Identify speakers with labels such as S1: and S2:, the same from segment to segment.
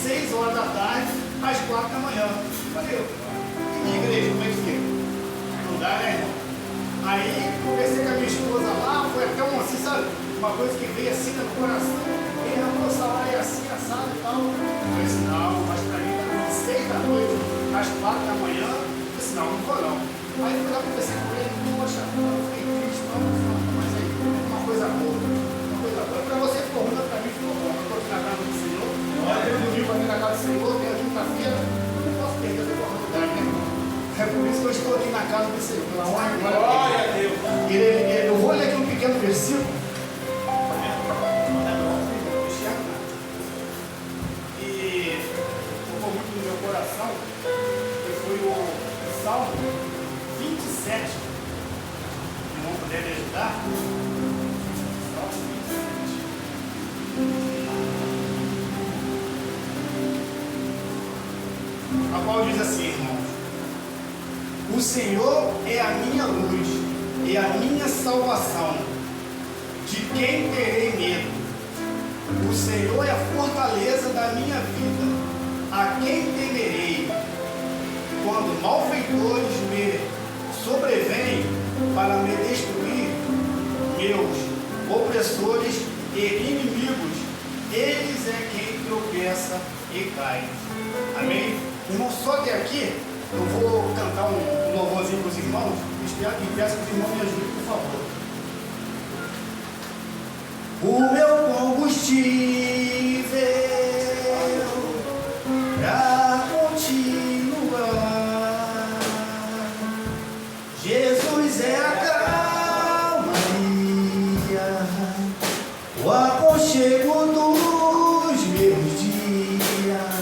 S1: 6 horas da tarde às 4 da manhã. Eu falei, e minha igreja, como é que fica? Não dá, né, irmão? Aí conversei com a minha esposa lá, foi até uma, assim, sabe, uma coisa que veio assim no coração, e a moça lá é assim, assado e tal. Eu falei assim, não, mas pra mim tá 6 da noite, às 4 da manhã, eu falei assim, não vou não. Aí eu fui lá conversei com ele, poxa, eu fiquei triste, mas aí, uma coisa boa, uma coisa boa. Pra você ficou ruim, pra mim ficou bom. Eu estou aqui na casa do Senhor, olha, eu domingo aqui na casa do Senhor, tem a quinta-feira, não posso perder a oportunidade, né? É por isso que eu estou aqui na casa do Senhor.
S2: Glória a Deus.
S1: Eu vou ler aqui um pequeno versículo. E tocou muito no meu coração, que foi o Salmo 27. Se não puder me ajudar. Salmo 27. A qual diz assim, irmãos: o Senhor é a minha luz e a minha salvação. De quem terei medo? O Senhor é a fortaleza da minha vida. A quem temerei? Quando malfeitores me sobrevêm para me destruir, meus opressores e inimigos, eles é quem tropeça e cai. Amém? Irmão, só até aqui eu vou cantar um louvorzinho para os irmãos e peço que os irmãos me ajudem, por favor. O meu combustível para continuar, Jesus é a calmaria, o aconchego dos meus dias,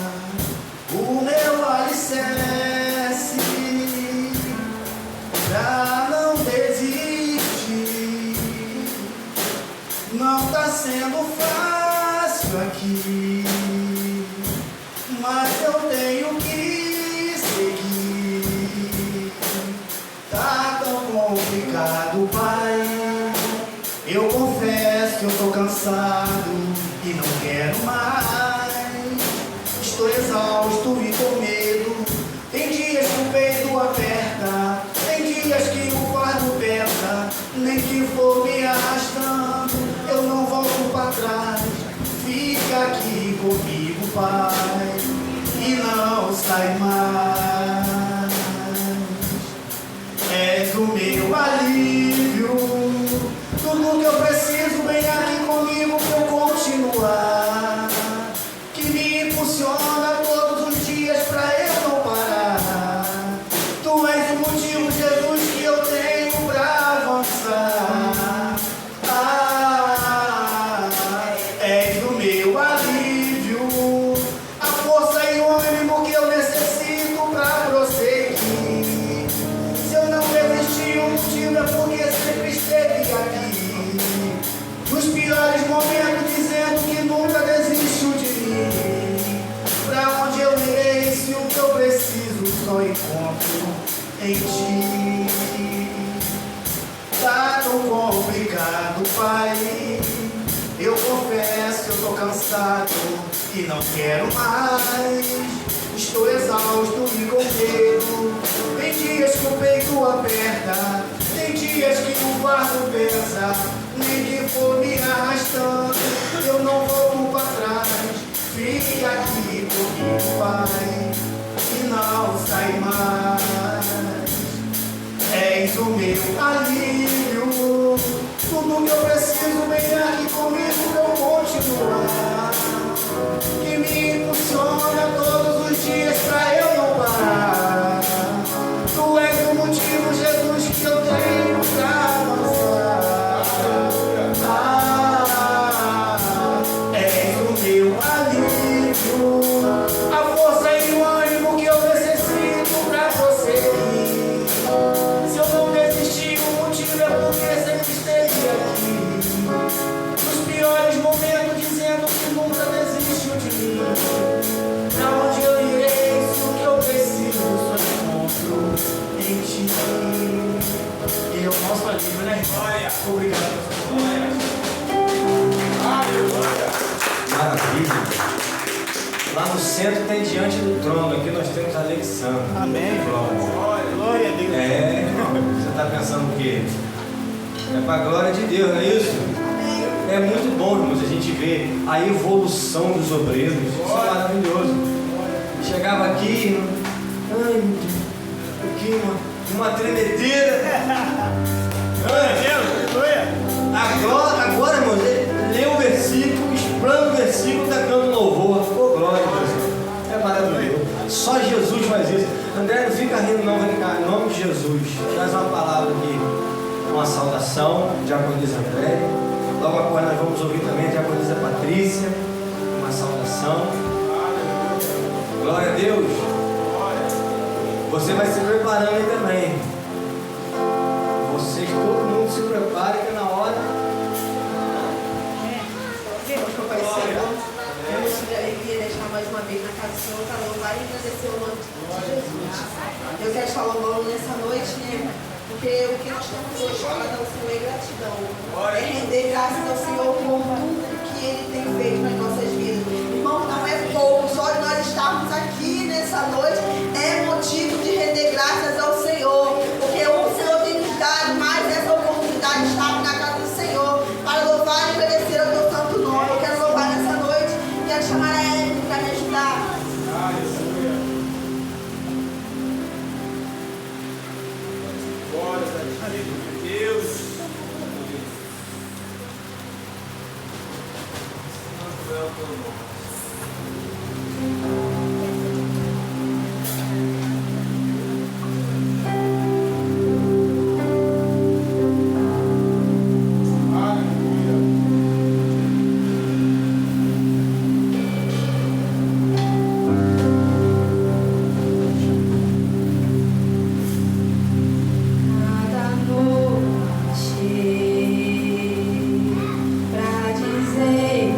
S1: o meu alicerce pra não desistir. Não tá sendo fácil aqui, mas eu tenho que seguir. Tá tão complicado, Pai. Eu confesso que eu tô cansado e não quero mais. Estou exausto e com medo. Tem dias que o peito aperta, tem dias que o fardo pesa. Nem que for me arrastando, eu não volto para trás. Fica aqui comigo, Pai, e não sai mais. És o meu alívio, tudo que eu preciso vem aqui comigo pra eu continuar. Que me impulsiona todos os dias pra eu não parar. Tu és o motivo, Jesus, que eu tenho pra avançar. És o meu alívio, a força e o ânimo que eu necessito pra prosseguir. Se eu não desistir, o motivo é porque sempre esteve aqui. Nos piores momentos, dizendo que nunca desistiu de mim. Pra onde eu irei se o que eu preciso só encontro em ti? Tá tão complicado, Pai. Eu confesso que eu tô cansado e não quero mais. Estou exausto e com medo. Tem dias que o peito aperta, tem dias que o fardo pesa. Nem que for me arrastando, eu não volto para trás. Fica aqui comigo, Pai, e não sai mais. És o meu alívio, tudo que eu preciso vem aqui comigo pra eu continuar. Que me impulsiona todos os dias pra eu não parar. Tu és o motivo, Jesus, que eu tenho pra avançar. És o meu alívio, a força e o ânimo que eu necessito pra prosseguir. Se eu não desistir, o motivo é porque sempre esteve aqui. Nos piores momentos, dizendo que nunca desistiu de mim. Pra onde eu irei, se o que eu preciso só encontro em ti. Ele é o nosso alívio, né? Obrigado.
S3: Maravilha. Lá no centro tem Diante do Trono, aqui nós temos Alexandre.
S1: Amém. Glória a Deus.
S3: Você está pensando o quê? É para a glória de Deus, não é isso? É muito bom, irmãos, a gente ver a evolução dos obreiros. Isso é maravilhoso. Chegava aqui, aqui uma tremedeira. Agora, irmãos, lê o versículo, explana o versículo, está cantando louvor. Oh, glória a Deus. É maravilhoso. Só Jesus faz isso. André, não fica rindo não, vem cá, em nome de Jesus. Traz uma palavra aqui, uma saudação, diaconisa André. Logo após nós vamos ouvir também a diaconisa Patrícia, uma saudação. Glória a Deus. Você vai se preparando aí também. Vocês, todo mundo se prepare que na hora.
S4: Eu gostaria de deixar mais uma vez na casa do Senhor para louvar e agradecer o nome de Jesus. Eu quero te louvando nessa noite, né? Porque o que nós temos hoje para dar ao Senhor é gratidão. É render graças ao Senhor por tudo que Ele tem feito nas nossas vidas. Irmão, não é pouco, só de nós estarmos aqui nessa noite é motivo de render graças ao Senhor. Porque o Senhor tem nos dado mais essa oportunidade de estar na casa do Senhor para louvar e obedecer ao teu santo nome. Eu quero louvar nessa noite, quero chamar a Ellen para me ajudar.
S2: Glória a Deus.
S4: Cada noite pra dizer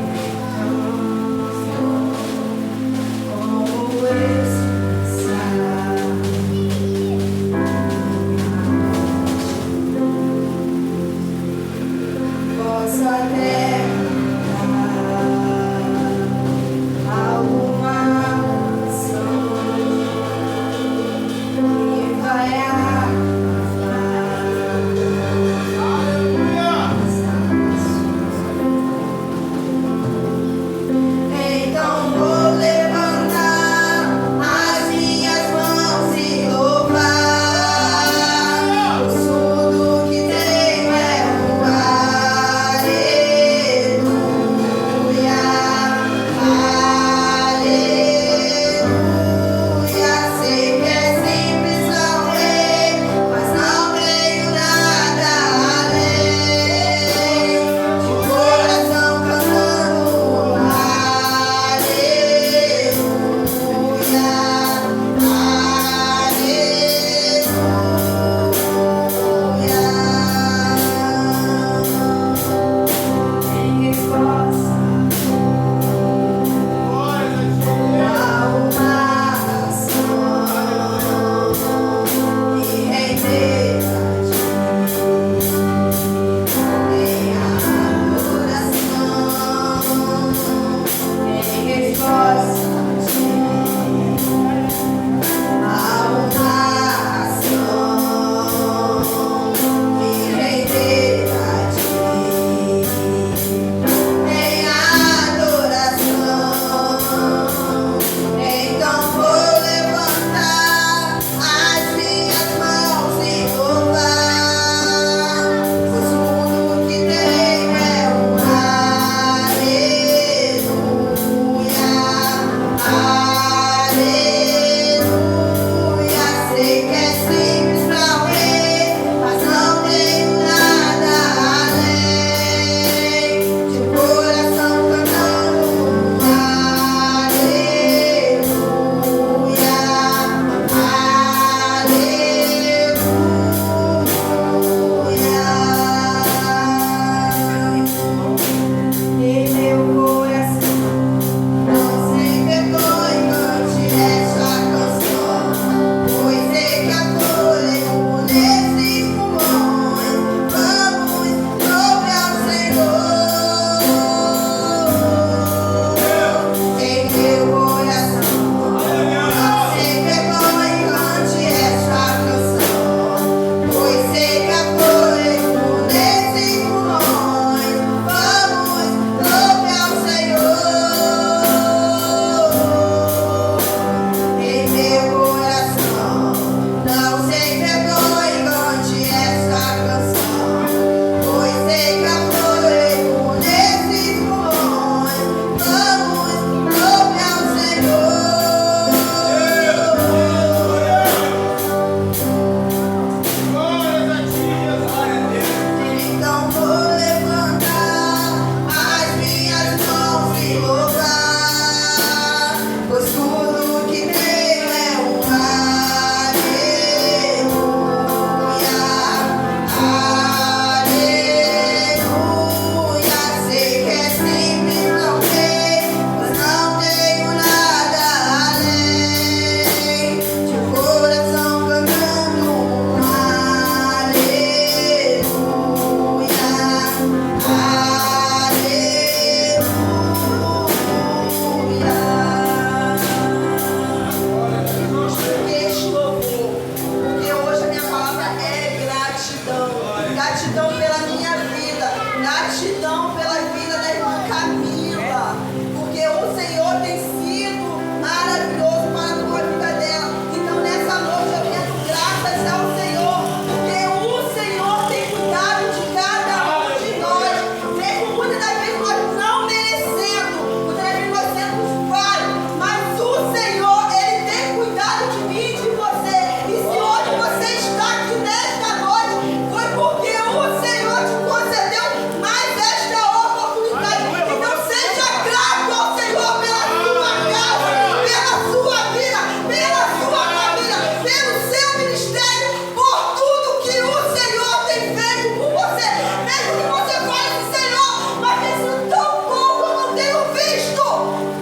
S4: Gratidão pela minha vida. Gratidão pela vida da irmã Camila. Porque o Senhor tem sido maravilhoso para a tua vida dela. Então nessa noite eu rendo graças ao Senhor. Porque o Senhor tem cuidado de cada um de nós. Mesmo muitas das vezes nós não merecendo. Muitas das vezes nós sendo falhos. Mas o Senhor, Ele tem cuidado de mim e de você. E se hoje você está aqui nesta noite, foi porque o Senhor te concedeu mais esta oportunidade. Então seja grato ao Senhor pela sua casa, pela sua vida, pela sua família, pelo seu ministério, por tudo que o Senhor tem feito por você. Mesmo que você fale assim, Senhor, mas tem sido tão pouco, eu não tenho visto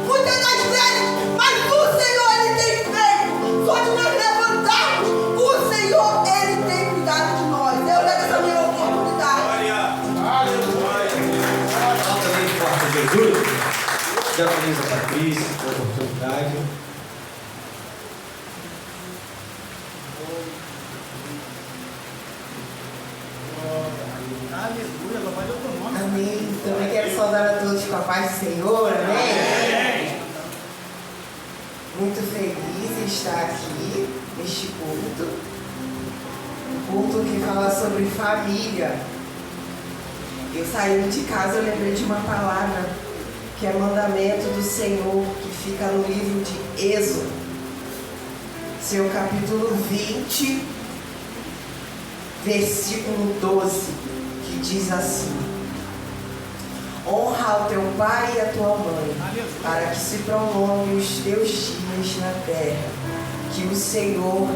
S4: muitas das vezes, mas o Senhor, Ele tem feito. Só de nós levantarmos, o Senhor, Ele tem cuidado de nós. Eu agradeço a minha oportunidade.
S3: Falta bem forte, Jesus. Diaconisa Patrícia, por oportunidade.
S2: Aleluia, louvado é o teu nome.
S5: Amém. Também quero saudar a todos com a paz do Senhor. Amém. Muito feliz em estar aqui neste culto. Um culto que fala sobre família. Eu saindo de casa, eu lembrei de uma palavra que é mandamento do Senhor, que fica no livro de Êxodo, seu capítulo 20, versículo 12, que diz assim: honra ao teu pai e a tua mãe, para que se prolongue os teus dias na terra, que o Senhor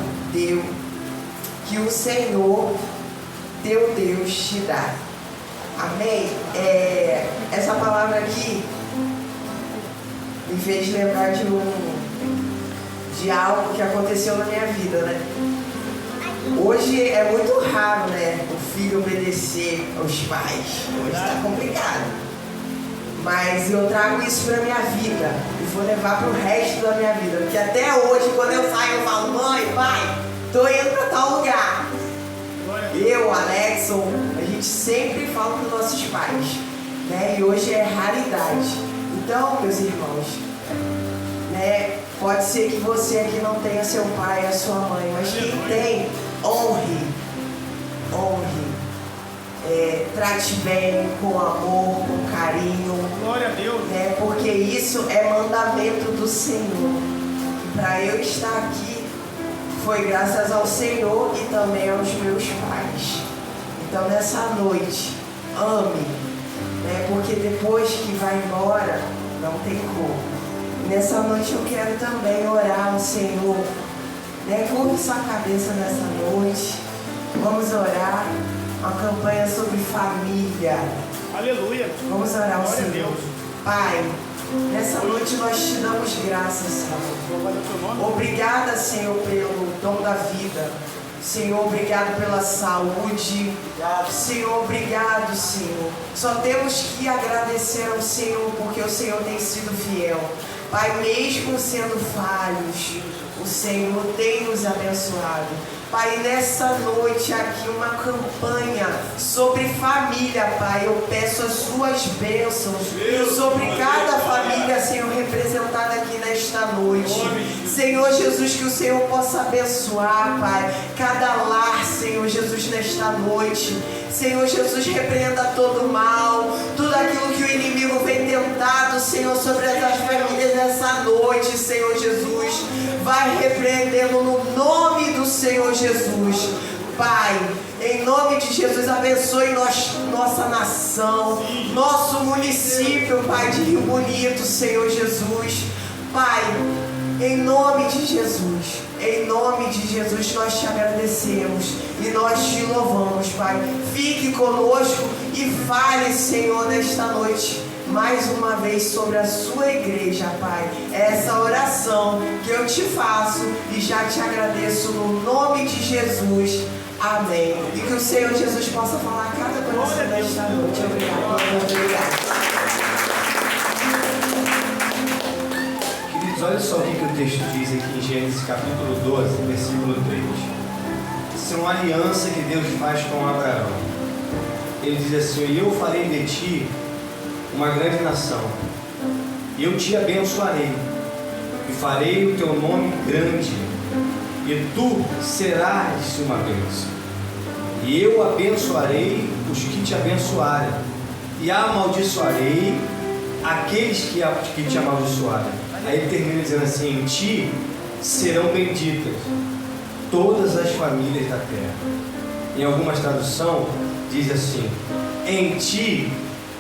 S5: teu Deus te dá. Amém? Essa palavra aqui me fez lembrar de algo que aconteceu na minha vida, né? Hoje é muito raro, né, o filho obedecer aos pais. Hoje está complicado. Mas eu trago isso para minha vida e vou levar para o resto da minha vida. Porque até hoje, quando eu saio, eu falo: mãe, pai, tô indo para tal lugar. Eu, Alexson, a gente sempre fala para os nossos pais, né? E hoje é raridade. Então, meus irmãos, né, pode ser que você aqui não tenha seu pai e a sua mãe, mas quem tem, honre. Trate bem, com amor, com carinho.
S2: Glória a Deus.
S5: Né, porque isso é mandamento do Senhor. Para eu estar aqui, foi graças ao Senhor e também aos meus pais. Então nessa noite, ame, né? Porque depois que vai embora, não tem como. Nessa noite eu quero também orar ao Senhor, né? Curva sua cabeça nessa noite. Vamos orar uma campanha sobre família.
S2: Aleluia.
S5: Vamos orar ao
S2: Glória a
S5: Senhor.
S2: Deus.
S5: Pai, nessa noite nós te damos graças, Senhor.
S2: Louvado é o teu nome.
S5: Obrigada, Senhor, pelo dom da vida. Senhor, obrigado pela saúde. Senhor, obrigado, Senhor. Só temos que agradecer ao Senhor, porque o Senhor tem sido fiel. Pai, mesmo sendo falhos, o Senhor tem nos abençoado. Pai, nessa noite aqui uma campanha sobre família, Pai. Eu peço as suas bênçãos sobre cada família, Senhor, representada aqui nesta noite. Senhor Jesus, que o Senhor possa abençoar, Pai, cada lar, Senhor Jesus, nesta noite. Senhor Jesus, repreenda todo mal, tudo aquilo que o inimigo vem tentado, Senhor, sobre as famílias nessa noite, Senhor Jesus. Vai repreendendo no nome do Senhor Jesus. Pai, em nome de Jesus, abençoe nossa nação, nosso município, Pai, de Rio Bonito, Senhor Jesus. Pai, em nome de Jesus, nós te agradecemos e nós te louvamos, Pai. Fique conosco e fale, Senhor, nesta noite, mais uma vez sobre a sua igreja, Pai. Essa oração que eu te faço e já te agradeço no nome de Jesus. Amém. E que o Senhor Jesus possa falar a cada coração nesta noite. Obrigado.
S3: Queridos, olha só o que o texto diz aqui em Gênesis capítulo 12, versículo 3. Isso é uma aliança que Deus faz com Abraão. ele diz assim: e eu farei de ti uma grande nação, e eu te abençoarei, e farei o teu nome grande, e tu serás uma bênção. E eu abençoarei os que te abençoarem, e amaldiçoarei aqueles que te amaldiçoarem. Aí ele termina dizendo assim: em ti serão benditas todas as famílias da terra. Em algumas traduções diz assim: em ti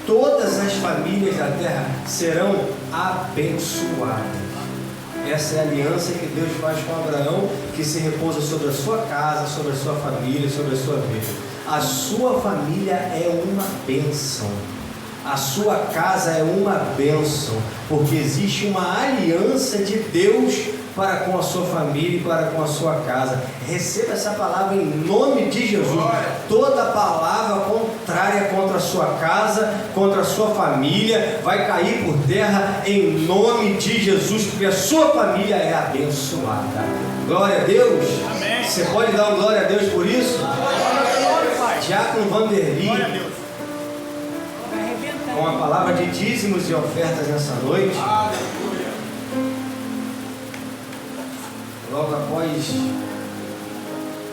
S3: todas as famílias da terra serão abençoadas. Essa é a aliança que Deus faz com Abraão, que se repousa sobre a sua casa, sobre a sua família, sobre a sua vida. A sua família é uma bênção. A sua casa é uma bênção, porque existe uma aliança de Deus para com a sua família e para com a sua casa. Receba essa palavra em nome de Jesus. Toda palavra contrária contra a sua casa, contra a sua família, vai cair por terra em nome de Jesus, porque a sua família é abençoada. Glória a Deus.
S2: Amém.
S3: Você pode dar um glória a Deus por isso?
S2: Glória, Pai.
S3: Diácono Vanderly,
S2: Glória a Deus.
S3: com a palavra de dízimos e ofertas nessa noite. Logo após,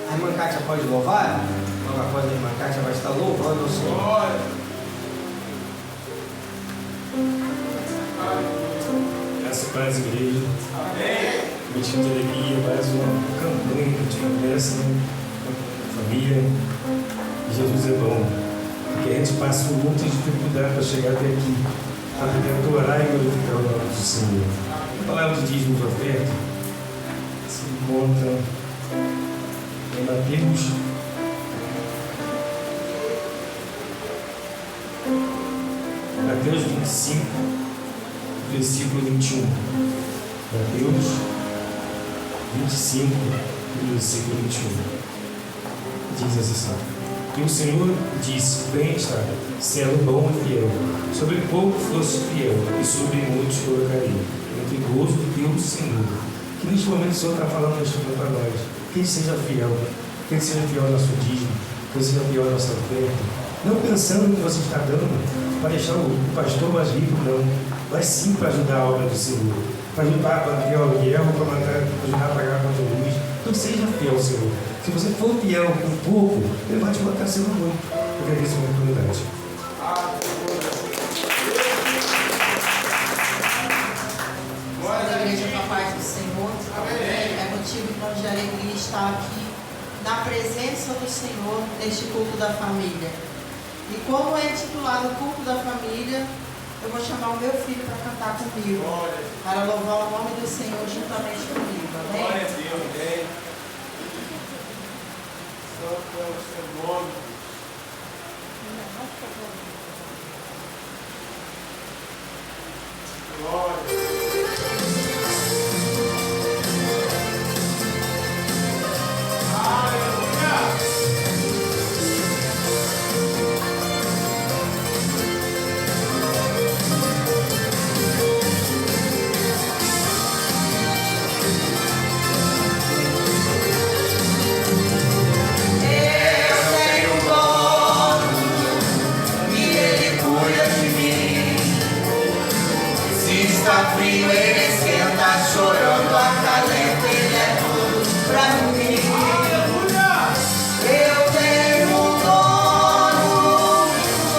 S3: a irmã Kátia pode louvar? Logo após a irmã Kátia vai estar louvando o Senhor.
S6: Graças a Deus, igreja. Amém. Motivo de alegria, mais uma campanha de conversa com a família. Jesus é bom, porque a gente passa por muita dificuldade para chegar até aqui, para poder adorar e glorificar o nome do Senhor. A palavra de dízimos e oferta se encontra em Mateus 25, versículo 21. Mateus 25, versículo 21. Diz assim: e o Senhor disse: bem está, servo bom e fiel, sobre pouco fosse fiel, e sobre muitos colocarei. Entre gozo do teu Senhor. Que neste momento o Senhor está falando neste momento para nós. Que ele seja fiel, que ele seja fiel ao nosso dízimo, que ele seja fiel à nossa oferta. Não pensando no que você está dando para deixar o pastor mais rico, não. Mas sim para ajudar a obra do Senhor. Para ajudar a manter o aluguel, para ajudar a pagar a conta de luz. Então seja fiel, Senhor. Se você for fiel com pouco, ele vai te botar sendo muito. Eu agradeço a oportunidade.
S4: Glória à igreja com a paz do Senhor. É motivo de alegria estar aqui na presença do Senhor neste culto da família. E como é intitulado o culto da família, eu vou chamar o meu filho para cantar comigo, para louvar o nome do Senhor juntamente comigo. Amém?
S2: Glória a Deus. Amém. Santo é o seu nome. Glória.
S1: Está frio, ele esquenta, chorando, acalenta, ele é tudo pra mim. Eu tenho um dono,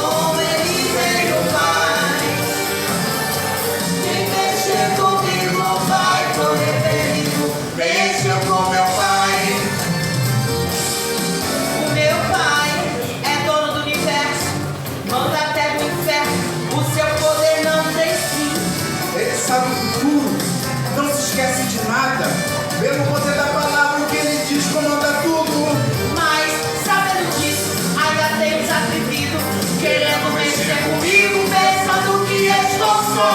S1: como ele veio mais. Quem mexer comigo vai correr perigo, mexeu com meu pai.
S4: O meu pai é dono do universo, manda até do inferno, o seu poder não tem fim.
S1: Ele sabe o futuro, não se esquece de nada. Pelo poder da palavra, o que ele diz comanda tudo.
S4: Mas, sabendo disso, ainda tem os atrevidos querendo mexer comigo, pensando que estou só.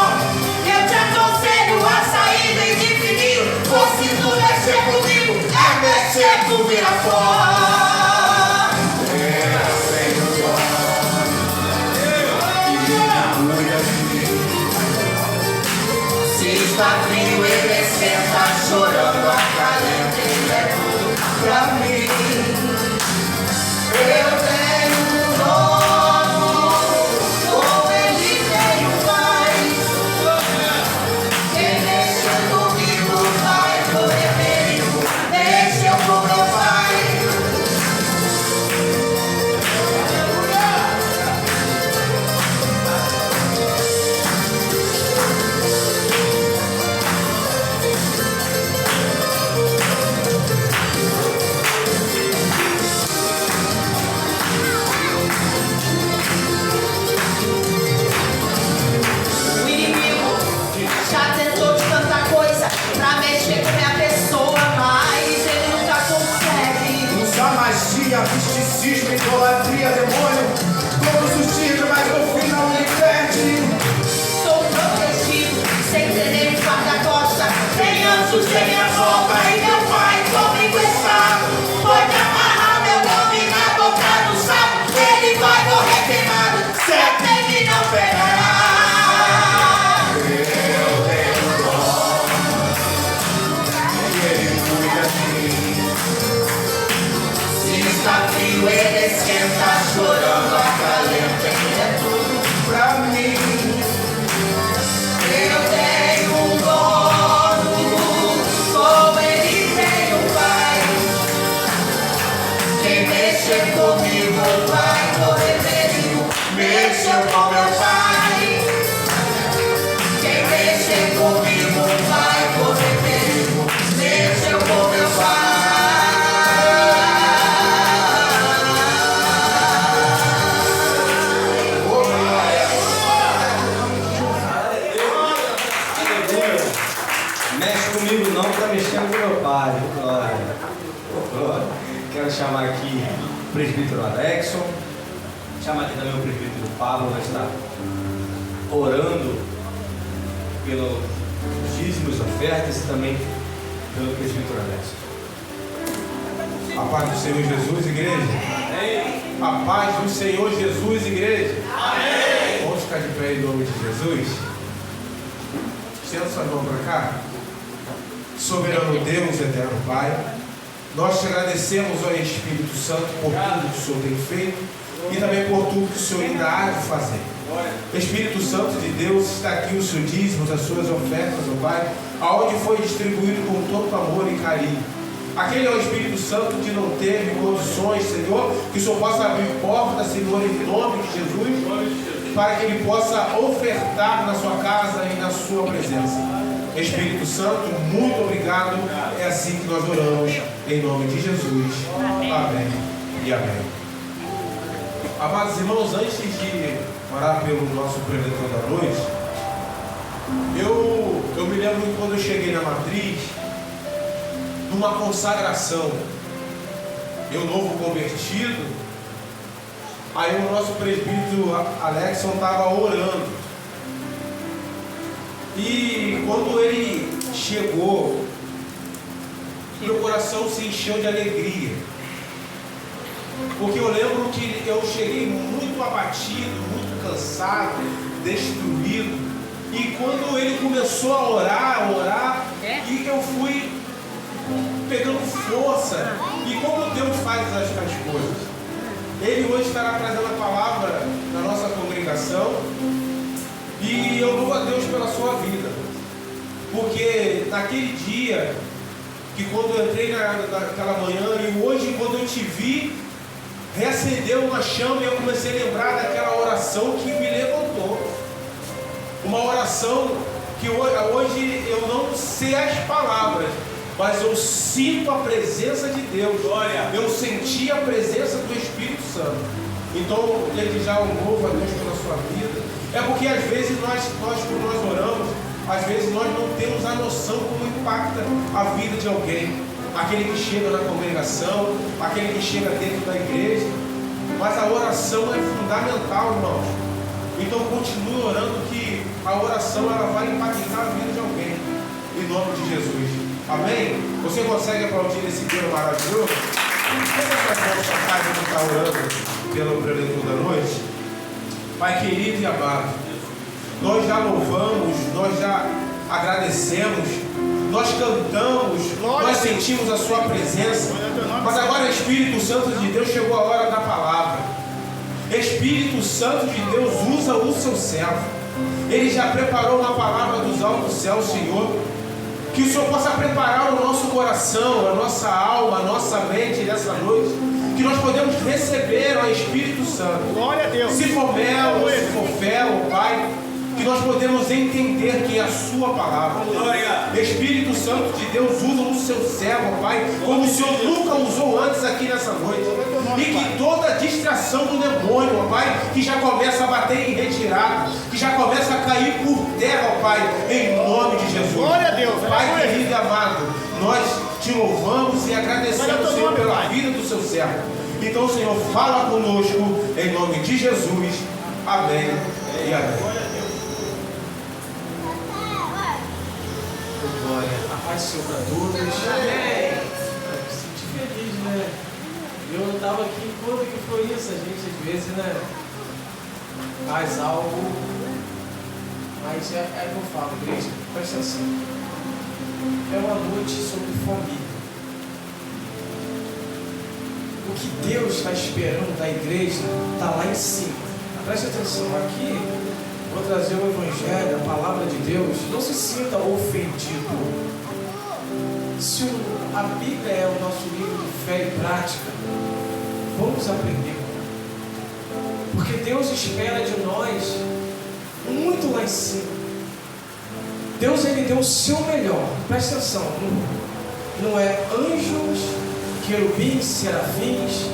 S4: Eu te aconselho a sair do indefinido, pois se tu mexer comigo, é mexer tu vira fora.
S1: Se está frio, ele esquenta, chorando, acalenta, ele é tudo pra mim. Eu tenho um dom. idolatria, demônio. Todos os títulos, mas no final me perde.
S4: Sou protegido, sem ter nem guarda-costa. Tem anjos em minha volta e meu pai comigo está. Pode amarrar meu nome na boca do sapo. Ele vai morrer queimado, certo ele não pegará.
S1: Eu tenho dó e ele cuida de mim.
S4: Se está frio, ele esquenta, chorando, acalenta, ele é tudo
S1: Pra mim,
S4: Eu tenho um dono, como ele tem um pai. Quem mexer comigo vai correr perigo. Mexeu com meu pai. Quem mexer comigo vai correr perigo. Mexeu com meu pai.
S3: Mexe comigo não, tá mexendo com meu pai. Glória. Glória. Quero chamar aqui o presbítero Alexson. Chamar aqui também o presbítero Pablo, vai estar orando pelos dízimos, ofertas e também pelo presbítero Alexson.
S2: A paz do Senhor Jesus, igreja. A paz do Senhor Jesus, igreja. Amém. Vamos ficar de pé em nome de Jesus. Estenda sua mão para cá. Soberano Deus, eterno Pai, nós te agradecemos, ó Espírito Santo, por tudo que o Senhor tem feito e também por tudo que o Senhor ainda há de fazer. Espírito Santo de Deus, está aqui os seus dízimos, as suas ofertas, ó Pai, aonde foi distribuído com todo amor e carinho. Aquele é o Espírito Santo que não teve condições, Senhor, que o Senhor possa abrir portas, Senhor, em nome de Jesus, para que Ele possa ofertar na sua casa e na sua presença. Espírito Santo, muito obrigado. É assim que nós oramos, em nome de Jesus. Amém e amém. Amados irmãos, antes de orar pelo nosso preletor da noite, eu me lembro que quando eu cheguei na matriz, numa consagração, eu novo convertido, aí o nosso presbítero Alexson estava orando. E quando ele chegou, meu coração se encheu de alegria. Porque eu lembro que eu cheguei muito abatido, muito cansado, destruído. E quando ele começou a orar, e eu fui pegando força. E como Deus faz as coisas. Ele hoje estará trazendo a palavra na nossa congregação. E eu louvo a Deus pela sua vida. Porque naquele dia, que quando eu entrei naquela manhã, e hoje quando eu te vi, reacendeu uma chama e eu comecei a lembrar daquela oração que me levantou. Uma oração que hoje eu não sei as palavras, mas eu sinto a presença de Deus. Eu senti a presença do Espírito Santo. Então, desde já eu louvo a Deus pela sua vida. É porque às vezes nós quando nós oramos, às vezes nós não temos a noção como impacta a vida de alguém. Aquele que chega na congregação, aquele que chega dentro da igreja. Mas a oração é fundamental, irmãos. Então continue orando que a oração ela vai impactar a vida de alguém. Em nome de Jesus. Amém? Você consegue aplaudir esse Deus maravilhoso? Pega essa mão sua casa que está orando pelo preletor da noite. Pai querido e amado, nós já louvamos, nós já agradecemos, nós cantamos, nós sentimos a sua presença, mas agora Espírito Santo de Deus chegou a hora da palavra. Espírito Santo de Deus usa o seu servo. Ele já preparou uma palavra dos altos céus, Senhor. Que o Senhor possa preparar o nosso coração, a nossa alma, a nossa mente nessa noite. Que nós podemos receber o Espírito Santo.
S7: Glória a Deus.
S2: Se for mel, se for fel, Pai, que nós podemos entender que é a sua palavra.
S7: Glória.
S2: Espírito Santo de Deus usa o seu servo, Pai, como o Senhor nunca usou antes aqui nessa noite. E que toda distração do demônio, ó Pai, que já começa a bater em retirada, que já começa a cair por terra, ó Pai, em nome de Jesus.
S7: Glória a Deus.
S2: Pai querido e amado, nós te louvamos e agradecemos, Senhor, pela vida do seu servo. Então, Senhor, fala conosco em nome de Jesus. Amém e amém.
S7: Glória, a paz do Senhor para todos. Amém. Me senti feliz, né? Eu estava aqui, quando que foi isso? A gente às vezes, né? Faz algo, mas é que eu falo, igreja, presta atenção. É uma noite sobre família. O que Deus está esperando da igreja está lá em cima. Presta atenção, aqui vou trazer o Evangelho, a palavra de Deus. Não se sinta ofendido. Se a Bíblia é o nosso livro de fé e prática, vamos aprender. Porque Deus espera de nós muito lá em cima. Deus, Ele deu o seu melhor. Presta atenção, não é anjos, querubins, serafins.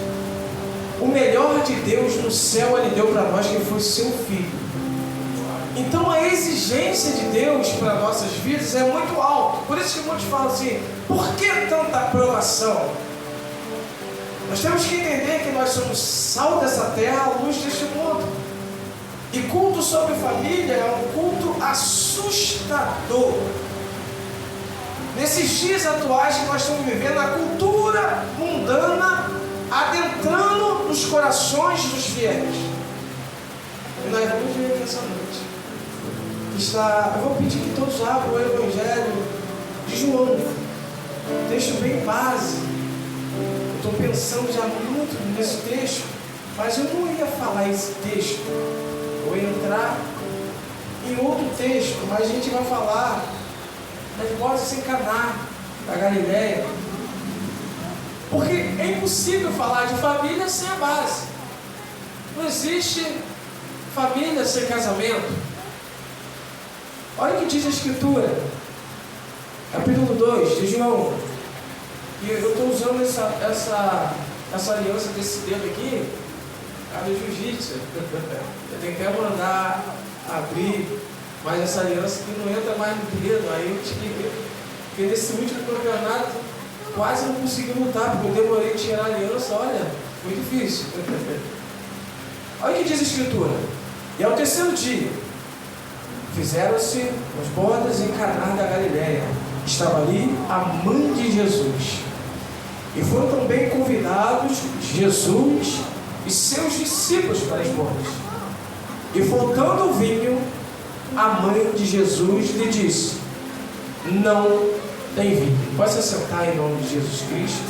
S7: O melhor de Deus no céu Ele deu para nós, que foi o seu Filho. Então a exigência de Deus para nossas vidas é muito alta. Por isso que muitos falam assim: por que tanta aprovação? Nós temos que entender que nós somos sal dessa terra, a luz deste mundo. E culto sobre família é um culto assustador. Nesses dias atuais que nós estamos vivendo, a cultura mundana adentrando nos corações dos fiéis. E nós vamos ver nessa noite. Eu vou pedir que todos abram o Evangelho de João. Texto bem base. Eu estou pensando já muito nesse texto, mas eu não ia falar esse texto. Eu ia entrar em outro texto, mas a gente vai falar das bodas sem Caná, da Galileia. Porque é impossível falar de família sem a base. Não existe família sem casamento. Olha o que diz a Escritura, capítulo 2 de João. E eu estou usando essa aliança desse dedo aqui, a do jiu-jitsu. Eu tenho que até mandar abrir, mas essa aliança aqui não entra mais no dedo. Aí eu tive, porque nesse último campeonato quase não consegui lutar, porque eu demorei a tirar a aliança. Olha, foi difícil. Olha o que diz a Escritura. E ao terceiro dia, fizeram-se as bodas em Caná da Galileia. Estava ali a mãe de Jesus. E foram também convidados Jesus e seus discípulos para as bodas. E faltando o vinho, a mãe de Jesus lhe disse: não tem vinho. Pode se sentar em nome de Jesus Cristo.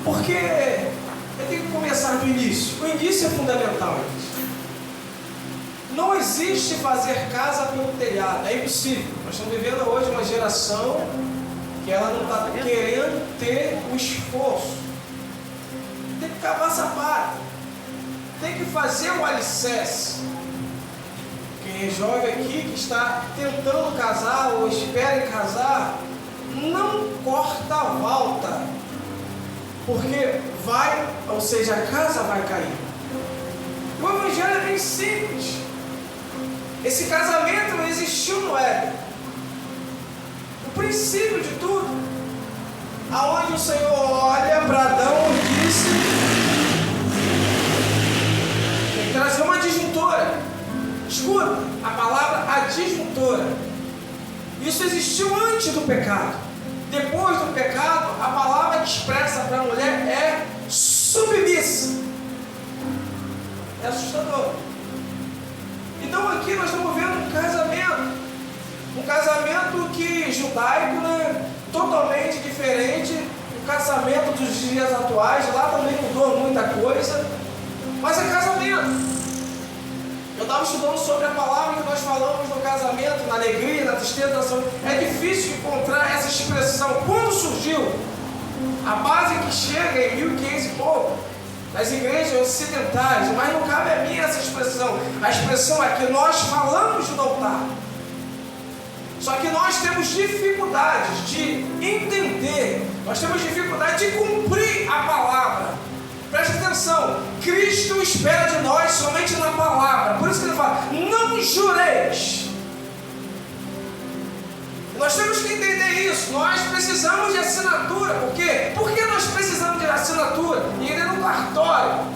S7: Porque eu tenho que começar do início. O início é fundamental. Não existe fazer casa pelo telhado, é impossível. Nós estamos vivendo hoje uma geração que ela não está querendo ter o esforço. Tem que cavar sapato, tem que fazer o alicerce. Quem joga aqui, que está tentando casar ou espera em casar, não corta a volta, porque vai, ou seja, a casa vai cair. O Evangelho é bem simples. Esse casamento não existiu no Éden. O princípio de tudo, aonde o Senhor olha para Adão e disse: tem que trazer uma disjuntora. Escuta, a palavra adjuntora. Isso existiu antes do pecado. Depois do pecado, a palavra que expressa para a mulher é submissa. É assustador. Então aqui nós estamos vendo um casamento que judaico, né, totalmente diferente do casamento dos dias atuais. Lá também mudou muita coisa, mas é casamento. Eu estava estudando sobre a palavra que nós falamos no casamento, na alegria, na tristeza, na saúde. É difícil encontrar essa expressão. Quando surgiu? A base que chega em 1500 e pouco, nas igrejas ocidentais, mas não cabe a mim essa expressão. A expressão é que nós falamos no altar. Só que nós temos dificuldades de entender, nós temos dificuldade de cumprir a palavra. Preste atenção, Cristo espera de nós somente na palavra. Por isso que ele fala: não jureis. Nós temos que entender isso. Nós precisamos de assinatura. Por quê? Por que nós precisamos de assinatura? E ainda no cartório.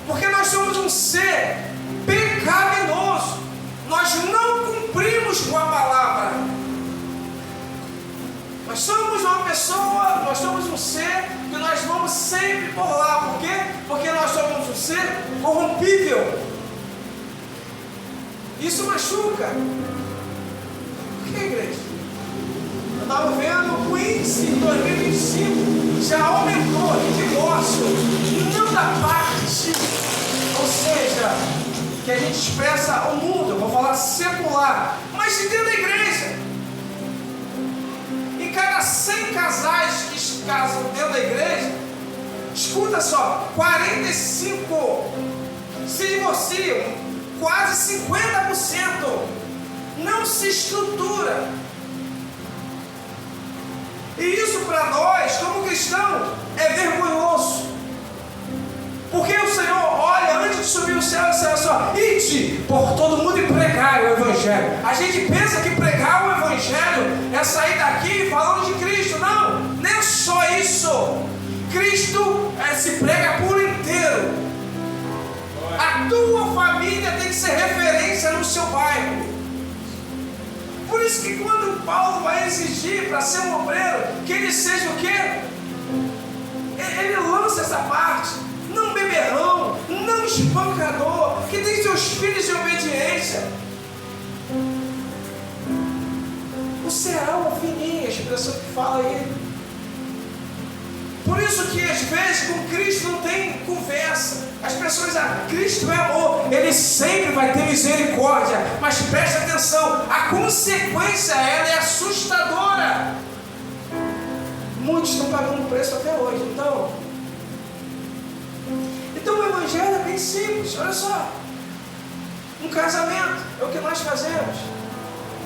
S7: Porque nós somos um ser pecaminoso. Nós não cumprimos com a palavra. Nós somos uma pessoa, nós somos um ser que nós vamos sempre por lá. Por quê? Porque nós somos um ser corrompível. Isso machuca. Por que, igreja? Eu estava vendo o índice em 2025 já aumentou de divórcio, não da parte, ou seja, que a gente expressa o mundo, eu vou falar secular, mas de dentro da igreja. Em cada 100 casais que se casam dentro da igreja, escuta só, 45 se divorciam, quase 50% não se estrutura. E isso para nós, como cristãos, é vergonhoso. Porque o Senhor olha, antes de subir o céu, só, ide por todo mundo e pregai o Evangelho. A gente pensa que pregar o Evangelho é sair daqui falando de Cristo. Não, não é só isso. Cristo se prega por inteiro. A tua família tem que ser referência no seu bairro. Por isso que quando Paulo vai exigir para ser um obreiro, que ele seja o quê? Ele lança essa parte. Não beberrão, não espancador, que tem seus filhos em obediência. O cereal fininho, a expressão que fala aí. Por isso que às vezes com Cristo não tem conversa. As pessoas dizem, Cristo é amor, Ele sempre vai ter misericórdia. Mas preste atenção, a consequência ela é assustadora. Muitos estão pagando preço até hoje. Então o Evangelho é bem simples, olha só. Um casamento é o que nós fazemos.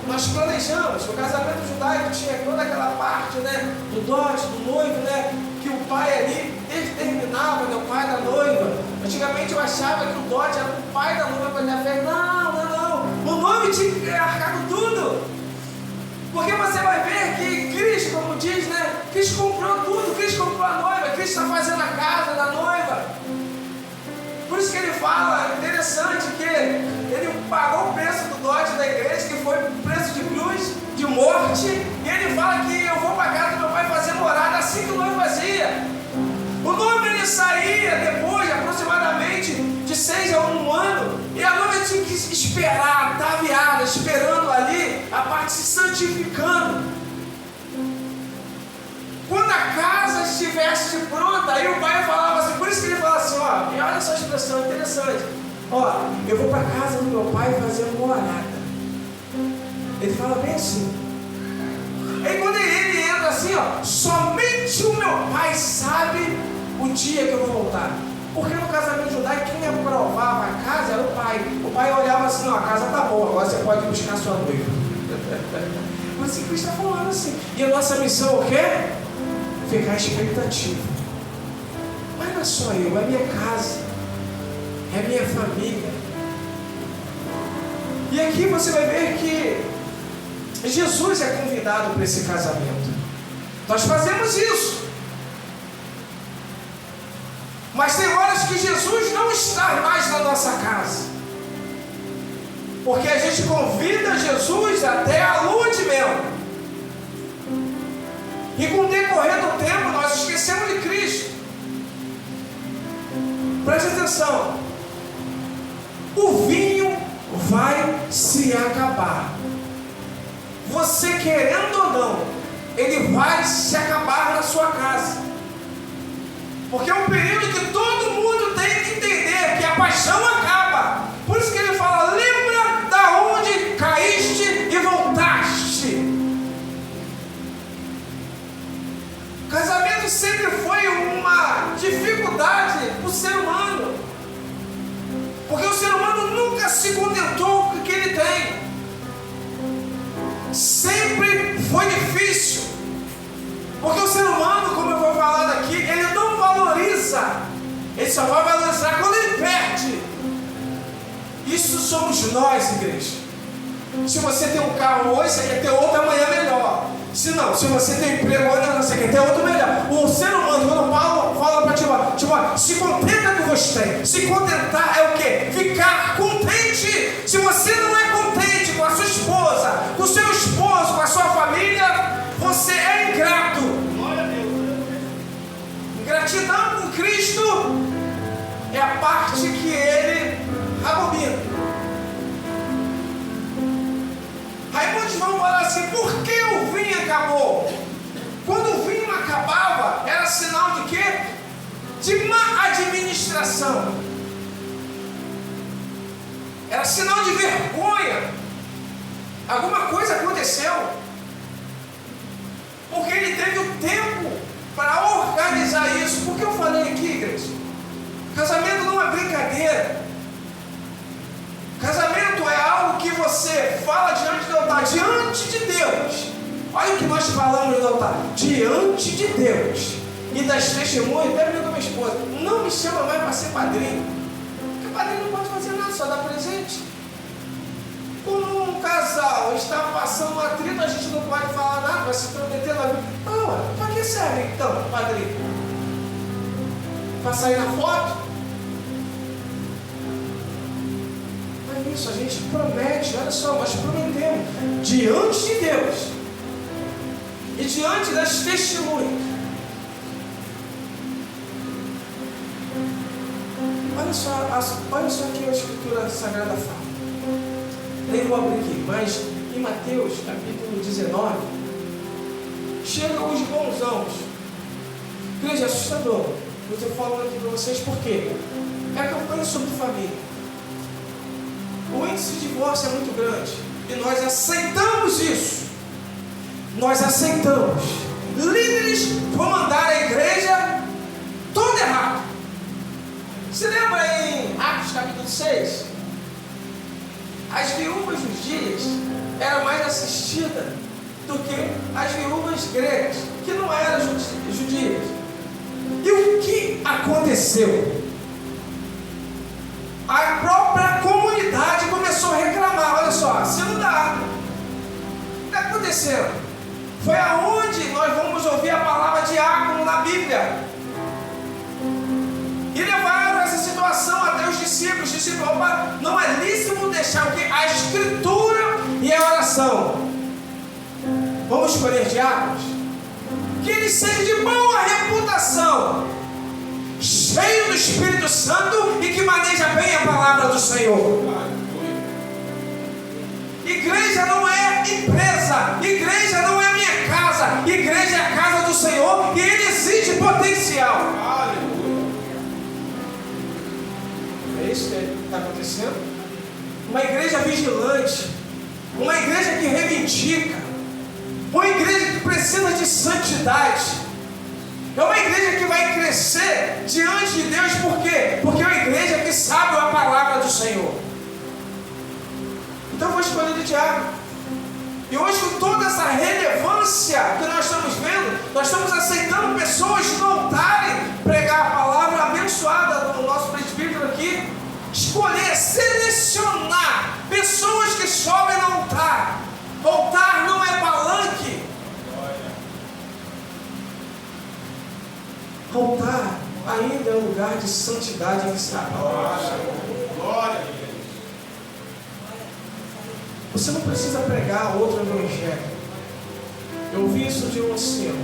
S7: Nós planejamos. O casamento judaico tinha toda aquela parte, né, do dote, do noivo, né, que o pai ali determinava, né, o pai da noiva. Antigamente eu achava que o dote era o pai da noiva para a festa. Não. O noivo tinha que arcar com tudo. Porque você vai ver que Cristo, como diz, né, Cristo comprou tudo. Cristo comprou a noiva. Cristo está fazendo a casa da noiva. Por isso que ele fala, interessante, que ele pagou o preço do dote da igreja, que foi o preço de cruz, de morte, e ele fala que eu vou para a casa do meu pai fazer morada, assim que o noivo fazia. O noivo ele saía depois, aproximadamente, de 6 a 1 ano, e a noiva tinha que esperar, ataviada, esperando ali, a parte se santificando. Quando a casa estivesse pronta, aí o pai falava assim, por isso que ele fala assim, ó, e olha essa expressão interessante, ó, eu vou para a casa do meu pai fazer morada. Ele fala bem assim. Aí quando ele entra assim, ó, somente o meu pai sabe o dia que eu vou voltar. Porque no casamento judaico, quem aprovava a casa era o pai. O pai olhava assim, ó, a casa tá boa, agora você pode ir buscar sua noiva. Mas assim, Cristo está falando assim. E a nossa missão é o quê? Ficar à expectativa. Mas não é só eu, é minha casa, é minha família. E aqui você vai ver que Jesus é convidado para esse casamento. Nós fazemos isso. Mas tem horas que Jesus não está mais na nossa casa. Porque a gente convida Jesus até a lua de mel. E com o decorrer do tempo nós esquecemos de Cristo. Preste atenção. O vinho vai se acabar. Você querendo ou não, ele vai se acabar na sua casa. Porque é um período que todo mundo tem que entender que a paixão acaba. Por isso que ele fala, lembra da onde caíste e voltaste. Casamento sempre foi uma dificuldade para o ser humano. Porque o ser humano nunca se contentou com o que ele tem. Sempre foi difícil. Porque o ser humano, como eu vou falar daqui, ele não valoriza. Ele só vai valorizar quando ele perde. Isso somos nós, igreja. Se você tem um carro hoje, você quer ter outro amanhã melhor. Se você tem emprego hoje, você quer ter outro melhor. O ser humano, quando Paulo fala para Timóteo, se contenta com o que você tem. Se contentar é o quê? Ficar contente. Se você não é contente com a sua esposa, com o seu esposo, com a sua família, você é ingrato. Ingratidão com Cristo é a parte que ele abomina. Aí muitos vão falar assim, por que o vinho acabou? Quando o vinho acabava, era sinal de quê? De má administração. Era sinal de vergonha. Alguma coisa aconteceu. Porque ele teve o tempo para organizar isso. Por que eu falei aqui, igreja? Casamento não é brincadeira. Casamento é algo que você fala diante do altar, diante de Deus. Olha o que nós falamos no altar, diante de Deus. E das testemunhas, até mesmo da minha esposa, não me chama mais para ser padrinho. Porque padrinho não pode fazer nada, só dá presente. Quando um casal está passando um atrito, a gente não pode falar nada, vai se prometer na vida. Não, para que serve então, padrinho? Para sair na foto? Isso, a gente promete, olha só, nós prometemos diante de Deus e diante das testemunhas. Olha só aqui a Escritura Sagrada fala. Nem vou abrir aqui, mas em Mateus capítulo 19 chegam os bonzãos. Igreja, é assustador. Eu estou falando aqui para vocês porque é a campanha sobre família. O índice de divórcio é muito grande e nós aceitamos isso. Nós aceitamos. Líderes vão mandar a igreja todo errado. Se lembra em Atos capítulo 6? As viúvas judias eram mais assistidas do que as viúvas gregas, que não eram judias. E o que aconteceu? A própria comunidade começou a reclamar. Olha só, se não dá. O que está acontecendo? Foi aonde nós vamos ouvir a palavra diácono na Bíblia. E levaram essa situação até os discípulos. Os discípulos, opa, não é lícito deixar o quê? A escritura e a oração. Vamos escolher diáconos? Que eles sejam de boa reputação, cheio do Espírito Santo e que maneja bem a palavra do Senhor. Igreja não é empresa, igreja não é minha casa, igreja é a casa do Senhor e Ele exige potencial. É isso que está acontecendo? Uma igreja vigilante, uma igreja que reivindica, uma igreja que precisa de santidade. É uma igreja que vai crescer diante de Deus, por quê? Porque é uma igreja que sabe a palavra do Senhor. Então eu vou escolher de diácono. E hoje, com toda essa relevância que nós estamos vendo, nós estamos aceitando pessoas no altar pregar a palavra abençoada do nosso presbítero aqui. Escolher, selecionar pessoas que sobem no altar. O altar não é palanque. Altar ainda é um lugar de santidade que está.
S2: Glória.
S7: Você não precisa pregar outro evangelho. Eu ouvi isso de um ancião.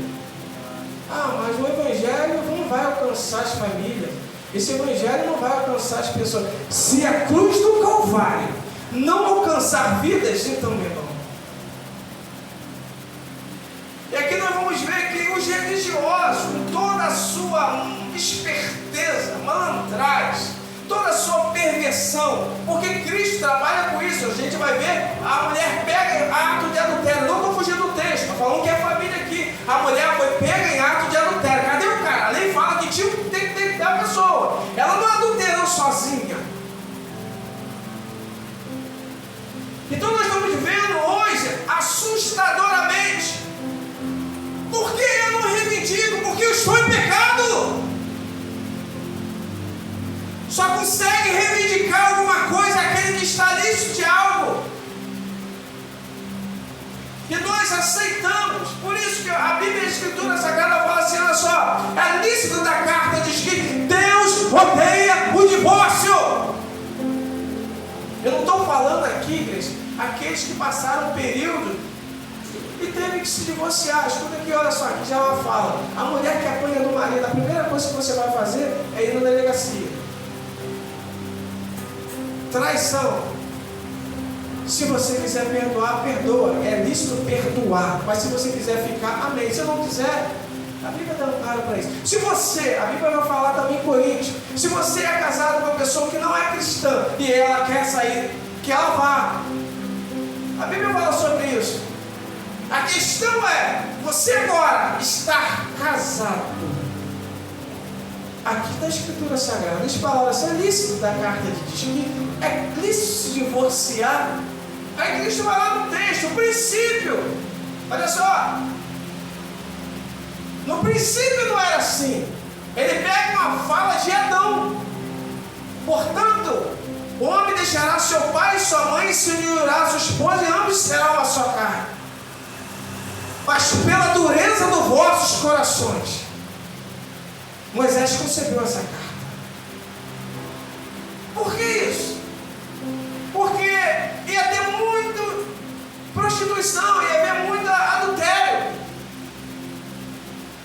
S7: Mas o evangelho não vai alcançar as famílias. Esse evangelho não vai alcançar as pessoas. Se a cruz do Calvário não alcançar vidas, então, meu irmão. E aqui nós vamos ver que os religiosos, com toda a sua esperteza, malandragem, toda a sua perversão, porque Cristo trabalha com isso. A gente vai ver, a mulher pega ato de adultério. Não estou fugindo do texto, estou falando que é a família aqui. A mulher foi pega em ato de adultério. Cadê o cara? A lei fala que tem que ter a pessoa. Ela não adulterou sozinha. Então nós estamos vendo hoje, assustadoramente, porque eu não reivindico, porque eu estou em pecado. Só consegue reivindicar alguma coisa aquele que está lícito de algo. E nós aceitamos. Por isso que a Bíblia, a Escritura Sagrada fala assim, olha só, é lícito da carta, diz que Deus odeia o divórcio. Eu não estou falando aqui, igreja, aqueles que passaram um período e teve que se divorciar. Escuta aqui, olha só, aqui já ela fala, a mulher que apanha do marido, a primeira coisa que você vai fazer é ir na delegacia. Traição. Se você quiser perdoar, perdoa. É lícito perdoar. Mas se você quiser ficar, amém. Se não quiser, a Bíblia dá um cara para isso. Se você, a Bíblia vai falar também em Coríntios, se você é casado com uma pessoa que não é cristã e ela quer sair, que ela vá. A Bíblia fala sobre isso. A questão é, você agora está casado. Aqui na Escritura Sagrada, as palavras, é lícito da carta de diz que é lícito se divorciar. Aí Cristo vai lá no texto, o princípio. Olha só. No princípio não era assim. Ele pega uma fala de Adão. Portanto, o homem deixará seu pai e sua mãe e se unirá a sua esposa e ambos serão uma só carne. Mas pela dureza dos vossos corações, Moisés concebeu essa carta. Por que isso? Porque ia ter muito prostituição, ia haver muito adultério.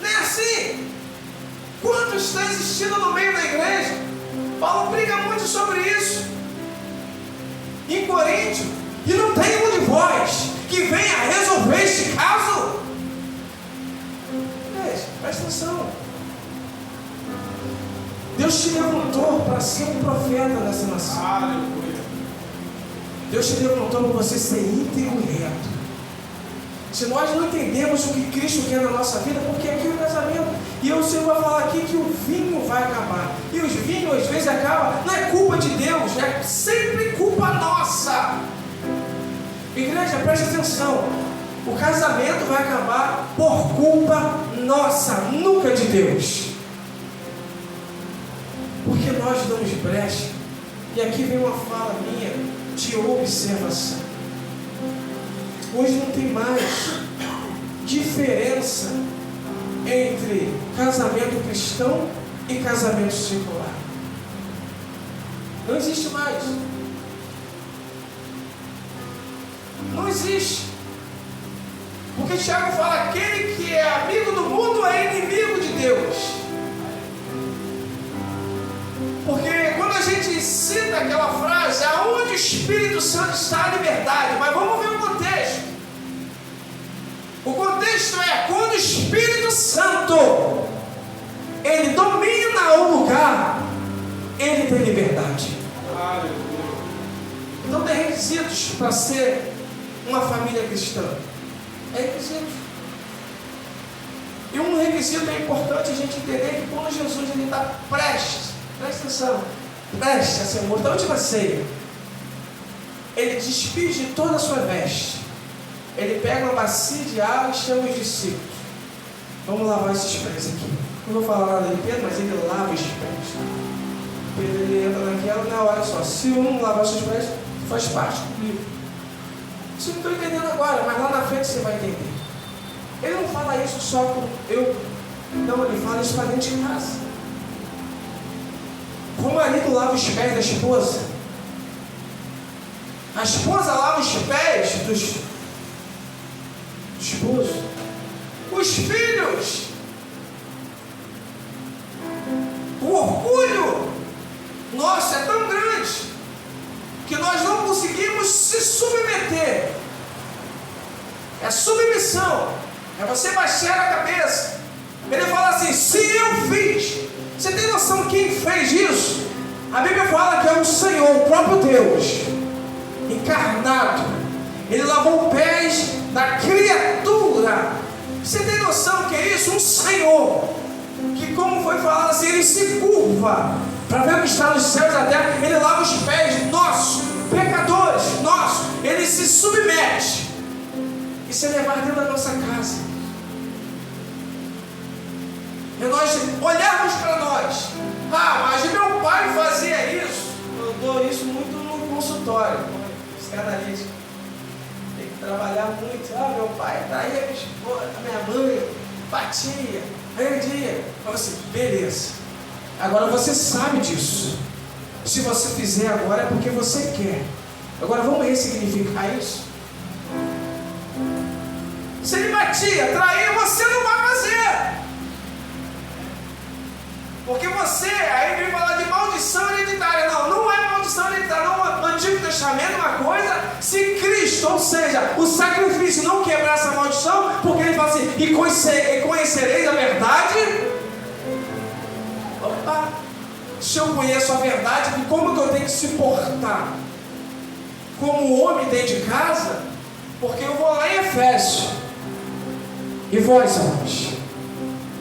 S7: Nem assim. Quantos estão existindo no meio da igreja? Paulo briga muito sobre isso. Em Coríntios, e não tem um de vós que venha resolver este caso. Presta atenção. Deus te levantou para ser um profeta nessa nação.
S2: Aleluia.
S7: Deus te levantou para você ser íntegro e reto. Se nós não entendemos o que Cristo quer na nossa vida, porque aqui é o casamento, e o Senhor vai falar aqui que o vinho vai acabar. E os vinhos às vezes acabam, não é culpa de Deus, é sempre culpa nossa. Igreja, preste atenção. O casamento vai acabar por culpa nossa, nunca de Deus. Porque nós damos brecha. E aqui vem uma fala minha de observação. Hoje não tem mais diferença entre casamento cristão e casamento secular. Não existe mais. Não existe. Porque Tiago fala, aquele que é amigo do mundo é inimigo de Deus. Porque quando a gente cita aquela frase, aonde o Espírito Santo está a liberdade, mas vamos ver o contexto. O contexto é, quando o Espírito Santo ele domina o lugar, ele tem liberdade. Então tem requisitos para ser uma família cristã. É requisito. E um requisito é importante a gente entender que quando Jesus ele está prestes, presta atenção, prestes a ser morto, da última ceia, ele despide toda a sua veste. Ele pega uma bacia de água e chama os discípulos. Vamos lavar esses pés aqui. Não vou falar nada de Pedro, mas ele lava os pés. Pedro ele entra naquela, não, olha só, se um não lavar seus pés, faz parte comigo. Você não está entendendo agora, mas lá na frente você vai entender. Ele não fala isso só com eu. Não, ele fala isso para dentro de casa. O marido lava os pés da esposa. A esposa lava os pés dos esposos. Os filhos. O orgulho nosso é tão grande que nós não conseguimos se submeter. É submissão. É você baixar a cabeça. Ele fala assim, se eu fiz. Você tem noção quem fez isso? A Bíblia fala que é o Senhor, o próprio Deus, encarnado. Ele lavou os pés da criatura. Você tem noção que é isso? Um Senhor, que como foi falado assim, ele se curva para ver o que está nos céus e na terra. Ele lava os pés nossos, pecadores nossos. Ele se submete. Isso é levar dentro da nossa casa. E nós olharmos para nós. Ah, mas meu pai fazia isso. Eu dou isso muito no consultório, psicanalítico. Tem que trabalhar muito. Ah, meu pai traía a minha mãe, batia, rendia. Eu falei assim, beleza. Agora você sabe disso. Se você fizer agora é porque você quer. Agora vamos ressignificar isso. Se ele batia, traía, você não vai fazer. Porque você, aí vem falar de maldição hereditária. Não, não é maldição hereditária. Não, no Antigo Testamento é uma coisa, se Cristo, ou seja, o sacrifício não quebrar essa maldição, porque ele fala assim, e conhecereis a verdade. Opa, se eu conheço a verdade, como que eu tenho que se portar? Como homem dentro de casa? Porque eu vou lá em Efésios. E vós, homens,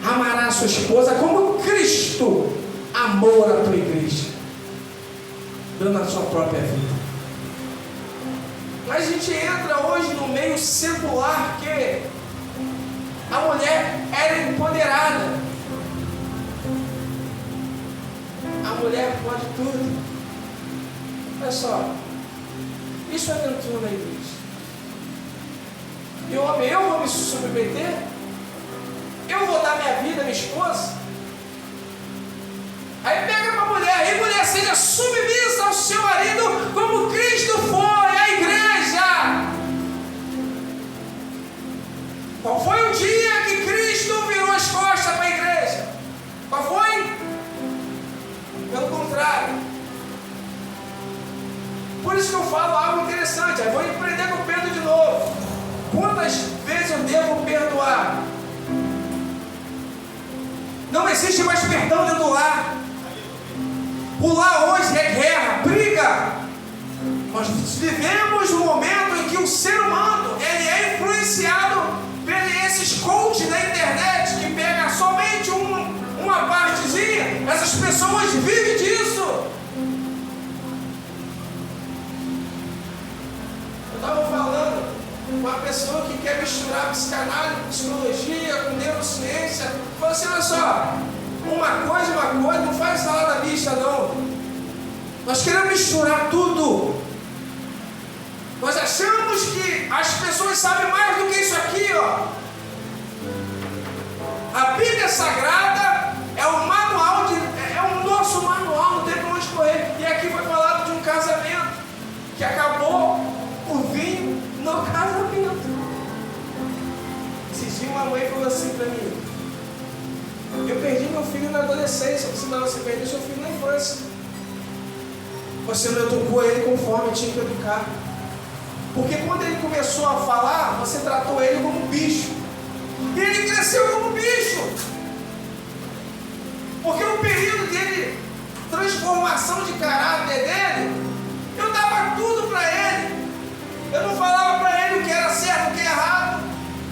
S7: amará a sua esposa como Cristo amou a tua igreja, dando a sua própria vida. Mas a gente entra hoje no meio secular que a mulher era empoderada. A mulher pode tudo. Olha só, isso é dentro da igreja. E homem, eu vou me submeter? Eu vou dar minha vida à minha esposa? Aí pega para a mulher, e mulher, seja submissa ao seu marido como Cristo foi à igreja. Qual foi o dia que Cristo virou as costas para a igreja? Qual foi? Pelo contrário. Por isso que eu falo algo interessante. Aí vou empreender com Pedro de novo. Quantas vezes eu devo perdoar? Não existe mais perdão dentro do lar. O lar hoje é guerra, briga. Nós vivemos um momento em que o ser humano ele é influenciado por esses coaches da internet que pega somente uma partezinha. Essas pessoas vivem disso. Eu estava falando com uma pessoa que quer misturar psicanálise, psicologia com neurociência. Falou assim, olha só, uma coisa, não faz salada mista não. Nós queremos misturar tudo. Nós achamos que as pessoas sabem mais do que isso aqui, ó. A Bíblia Sagrada é o manual, é o nosso manual, não tem para onde correr. E aqui foi falado de um casamento que acabou o vinho no casamento. Esses dias uma mãe falou assim para mim, eu perdi meu filho na adolescência. Você não, você perdeu seu filho na infância. Você não educou ele conforme tinha que educar. Porque quando ele começou a falar, você tratou ele como um bicho. E ele cresceu como um bicho. Porque o período dele, transformação de caráter dele, eu dava tudo para ele. Eu não falava para ele o que era certo, o que era errado.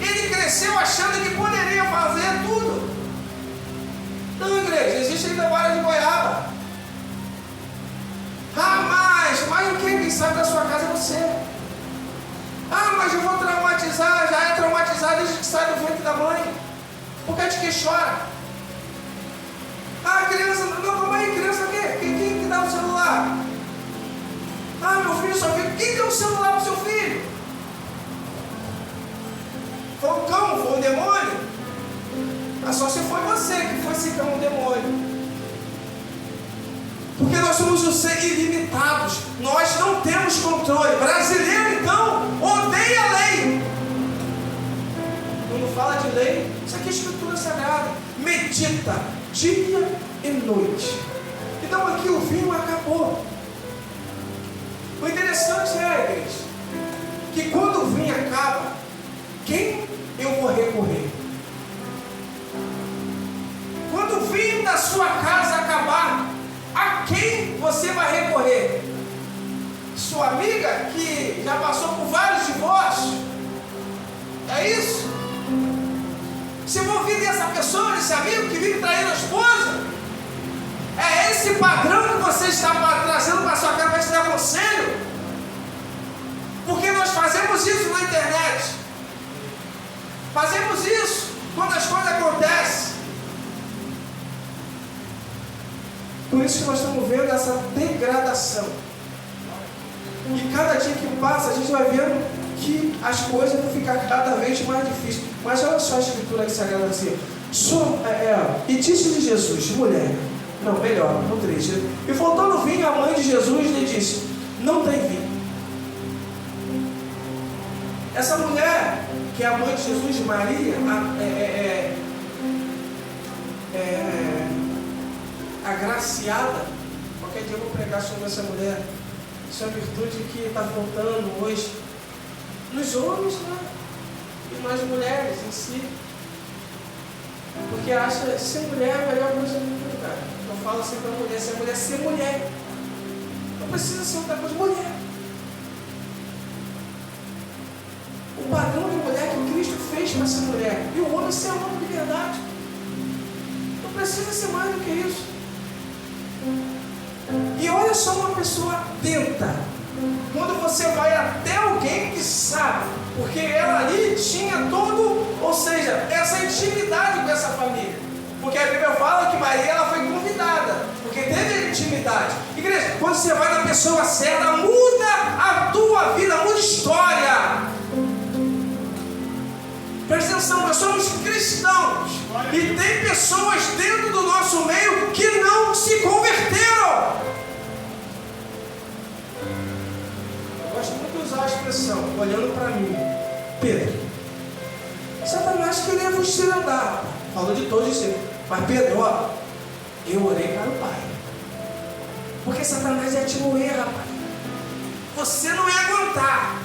S7: Ele cresceu achando que poderia fazer tudo. Não, igreja, existe ainda vara de goiaba. Ah, mas o que? Quem sabe da sua casa é você. Ah, mas eu vou traumatizar, já é traumatizado desde que sai do ventre da mãe. Por que de que chora? Ah, criança, não, calma aí, criança o quê? Quem que dá o celular? Ah, meu filho só fica. Quem deu o celular para o seu filho? Foi o cão? Foi o demônio? Ah, só se foi você que foi esse cão, o demônio. Porque nós somos os seres ilimitados. Nós não temos controle. Brasileiro, então, odeia a lei. Quando fala de lei, isso aqui é escritura sagrada. Medita dia e noite. Então aqui o vinho acabou. O interessante é, igreja, que quando o vinho acaba, quem eu vou recorrer? Quando o vinho da sua casa acabar, a quem você vai recorrer? Sua amiga que já passou por vários divórcios? É isso? Se eu vou ouvir dessa pessoa, desse amigo que vive traindo a esposa, é esse padrão que você está trazendo para a sua casa para te dar conselho? Porque nós fazemos isso na internet. Fazemos isso quando as coisas acontecem. Por isso que nós estamos vendo essa degradação. E cada dia que passa, a gente vai vendo que as coisas vão ficar cada vez mais difíceis. Mas olha só a escritura que sagrada assim. E disse de Jesus, mulher, não, melhor, no 3. E faltando vinho, a mãe de Jesus lhe disse, não tem vinho. Essa mulher, que é a mãe de Jesus, Maria, agraciada. Qualquer dia eu vou pregar sobre essa mulher. Isso é uma virtude que está faltando hoje nos homens, né? E nas mulheres em si. Porque acha que ser mulher é a melhor coisa do mundo, cara. Eu falo assim para a mulher, se a mulher ser mulher, não precisa ser outra coisa, mulher. O padrão de mulher que Cristo fez para essa mulher. E o homem ser homem de verdade. Não precisa ser mais do que isso. E olha só uma pessoa atenta. Quando você vai até alguém que sabe, porque ela ali tinha todo, ou seja, essa intimidade com essa família. Porque a Bíblia fala que Maria ela foi convidada, porque teve intimidade. Igreja, quando você vai na pessoa certa, muda a tua vida, muda a história. Presta atenção, nós somos cristãos e tem pessoas dentro do nosso meio que não se converteram. Eu gosto muito de usar a expressão, olhando para mim, Pedro, Satanás queria vos tirar andar, falou de todos isso, mas Pedro, ó, eu orei para o Pai, porque Satanás ia te moer, rapaz, você não ia aguentar.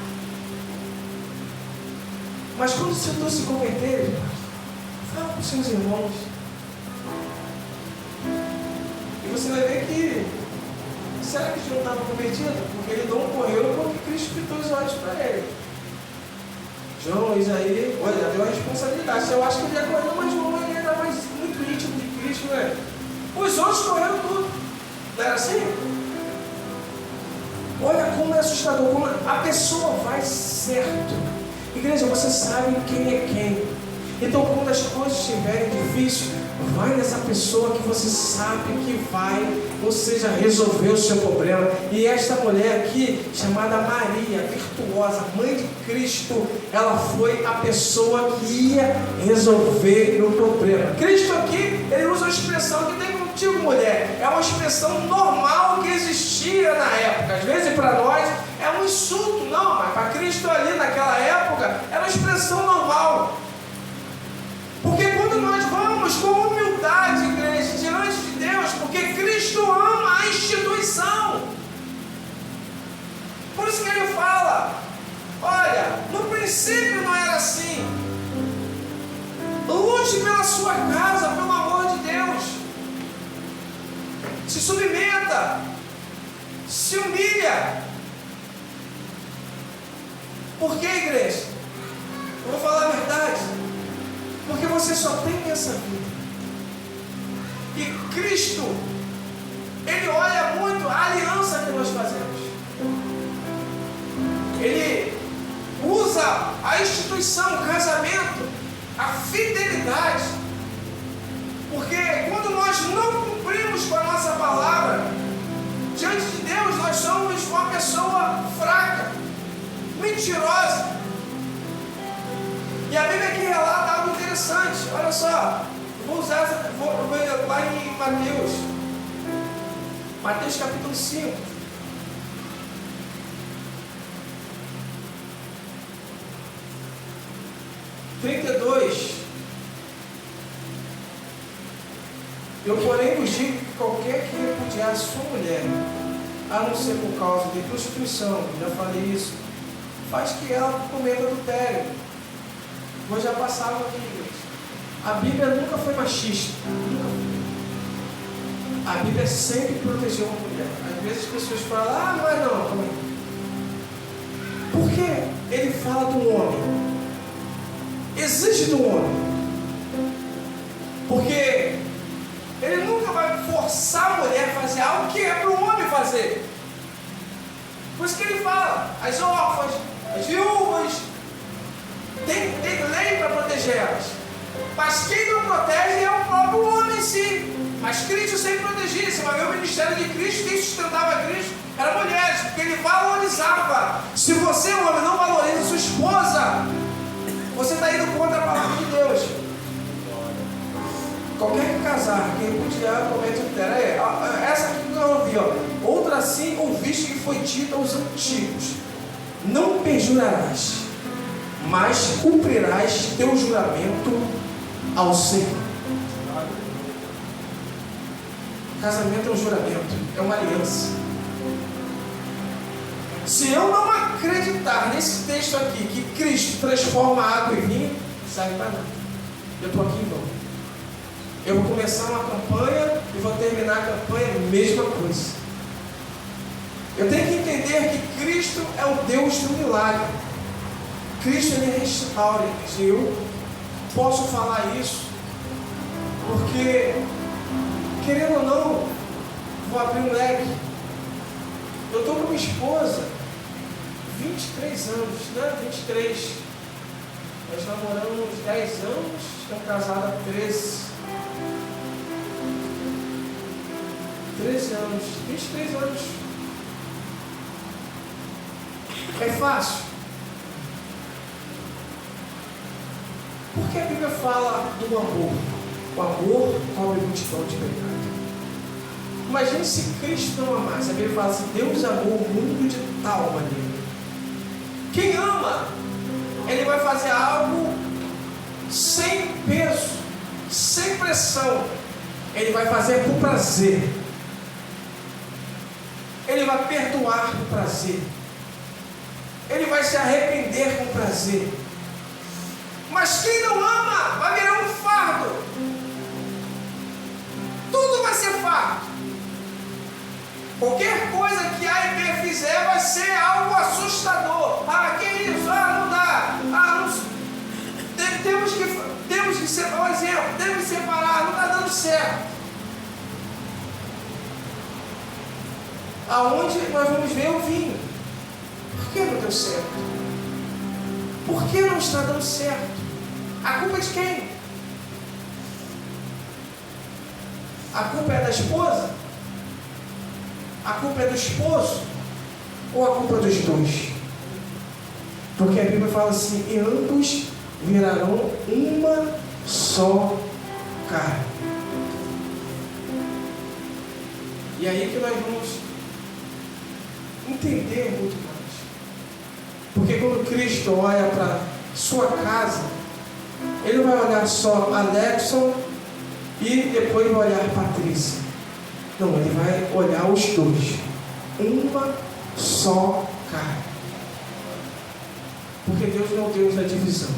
S7: Mas quando você não se converter, fala com os seus irmãos. E você vai ver que, será que ele não estava convertido? Porque ele não correu porque Cristo fitou os olhos para ele. João, Isaías, olha, deu a responsabilidade. Eu acho que ele ia correr, mas João ele era mais muito íntimo de Cristo, né? Os outros correram tudo. Não era assim? Olha como é assustador, como a pessoa vai certo. Igreja, você sabe quem é quem. Então, quando as coisas estiverem difíceis, vai nessa pessoa que você sabe que vai, ou seja, resolver o seu problema. E esta mulher aqui, chamada Maria, virtuosa, mãe de Cristo, ela foi a pessoa que ia resolver o problema. Cristo aqui, ele usa uma expressão que tem contigo, mulher. É uma expressão normal que existia na época. Às vezes, para nós, é um insulto, não, mas para Cristo ali naquela época, era uma expressão normal. Porque quando nós vamos com humildade, igreja, diante de Deus, porque Cristo ama a instituição. Por isso que ele fala, olha, no princípio não era assim. Lute pela sua casa, pelo amor de Deus. Se submeta, se humilha. Por que, igreja? Eu vou falar a verdade. Porque você só tem essa vida. E Cristo, Ele olha muito a aliança que nós fazemos. Ele usa a instituição, o casamento, a fidelidade. Porque quando nós não cumprimos com a nossa palavra, diante de Deus nós somos uma pessoa fraca, mentirosa. E a Bíblia aqui relata algo interessante. Olha só, vou lá em Mateus capítulo 5. Eu, porém, vos digo que qualquer que repudiar sua mulher, a não ser por causa de prostituição, já falei isso, faz que ela cometa adultério. Vou já passar aqui, igreja. A Bíblia nunca foi machista. Nunca foi. A Bíblia sempre protegeu a mulher. Às vezes as pessoas falam, mas não. Por que ele fala do homem? Exige do homem. Porque ele nunca vai forçar a mulher a fazer algo que é para o homem fazer. Por isso que ele fala, as órfãs, as viúvas, tem lei para proteger elas. Mas quem não protege é o próprio homem em si. Mas Cristo sempre protegia. Você vai ver o ministério de Cristo, quem sustentava Cristo eram mulheres, porque ele valorizava. Se você, homem, não valoriza sua casar, quem repudiar comete adultério. Essa aqui que eu ouvi, ó. Outra assim ouviste que foi dita aos antigos: não perjurarás, mas cumprirás teu juramento ao Senhor. Casamento é um juramento, é uma aliança. Se eu não acreditar nesse texto aqui, que Cristo transforma água em vinho, sai para nada. Eu estou aqui em vão. Eu vou começar uma campanha e vou terminar a campanha, mesma coisa. Eu tenho que entender que Cristo é o Deus do milagre. Cristo, Ele restaura. E eu posso falar isso porque, querendo ou não, vou abrir um leque. Eu estou com minha esposa 23 anos, né? 23. Nós namoramos uns 10 anos, estamos casados há 13. 13 anos, 23 anos. É fácil? Por que a Bíblia fala do amor? O amor cobre multidão de pecado. Imagine se Cristo não amasse. A Bíblia fala assim: Deus amou o mundo de tal maneira. Quem ama, ele vai fazer algo sem peso, sem pressão. Ele vai fazer por prazer. Ele vai perdoar por prazer. Ele vai se arrepender com prazer. Mas quem não ama vai virar um fardo. Tudo vai ser fardo. Qualquer coisa que A e B fizer vai ser algo assustador. Ah, que isso? Ah, não dá. Ah, não... Temos que separar, um exemplo, temos que separar, não está dando certo. Aonde nós vamos ver o vinho? Por que não deu certo? Por que não está dando certo? A culpa é de quem? A culpa é da esposa? A culpa é do esposo? Ou a culpa é dos dois? Porque a Bíblia fala assim: e ambos virarão uma só carne. E aí que nós vamos entender muito mais. Porque quando Cristo olha para sua casa, Ele não vai olhar só Alexson e depois vai olhar Patrícia. Não, Ele vai olhar os dois. Uma só carne. Porque Deus não é o Deus da divisão.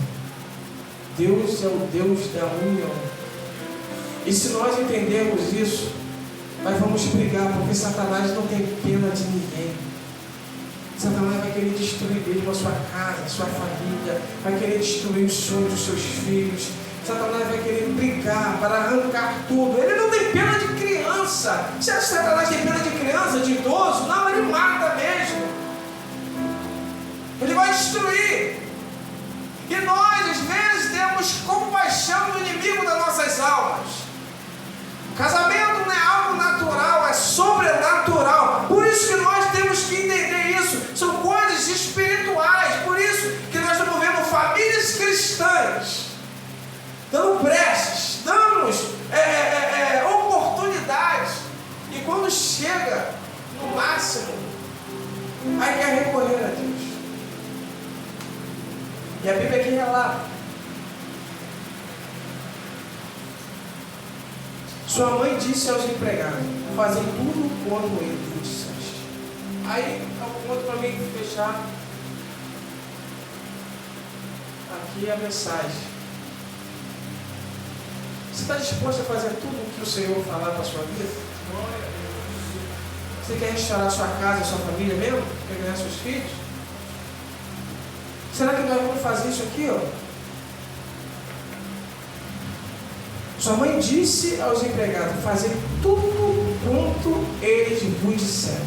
S7: Deus é o Deus da união. E se nós entendermos isso, nós vamos brigar, porque Satanás não tem pena de ninguém. Satanás vai querer destruir mesmo a sua casa, a sua família, vai querer destruir os sonhos dos seus filhos. Satanás vai querer brigar para arrancar tudo. Ele não tem pena de criança. Você acha que Satanás tem pena de criança, de idoso? Não, ele mata mesmo. Ele vai destruir. E nós, às vezes, temos compaixão do inimigo das nossas almas. Casamento não é algo natural, é sobrenatural. Por isso que nós temos que entender isso. São coisas espirituais. Por isso que nós estamos vendo famílias cristãs dando brechas, dando-nos oportunidades. E quando chega no máximo, aí quer recorrer a Deus. E a Bíblia aqui relata: sua mãe disse aos empregados: fazem tudo quanto ele vos disseste. Aí, ao ponto para mim fechar aqui a mensagem. Você está disposto a fazer tudo o que o Senhor falar para a sua vida? Você quer restaurar a sua casa, a sua família mesmo? Quer ganhar seus filhos? Será que nós vamos fazer isso aqui, ó? Sua mãe disse aos empregados: fazer tudo quanto eles vos disseram.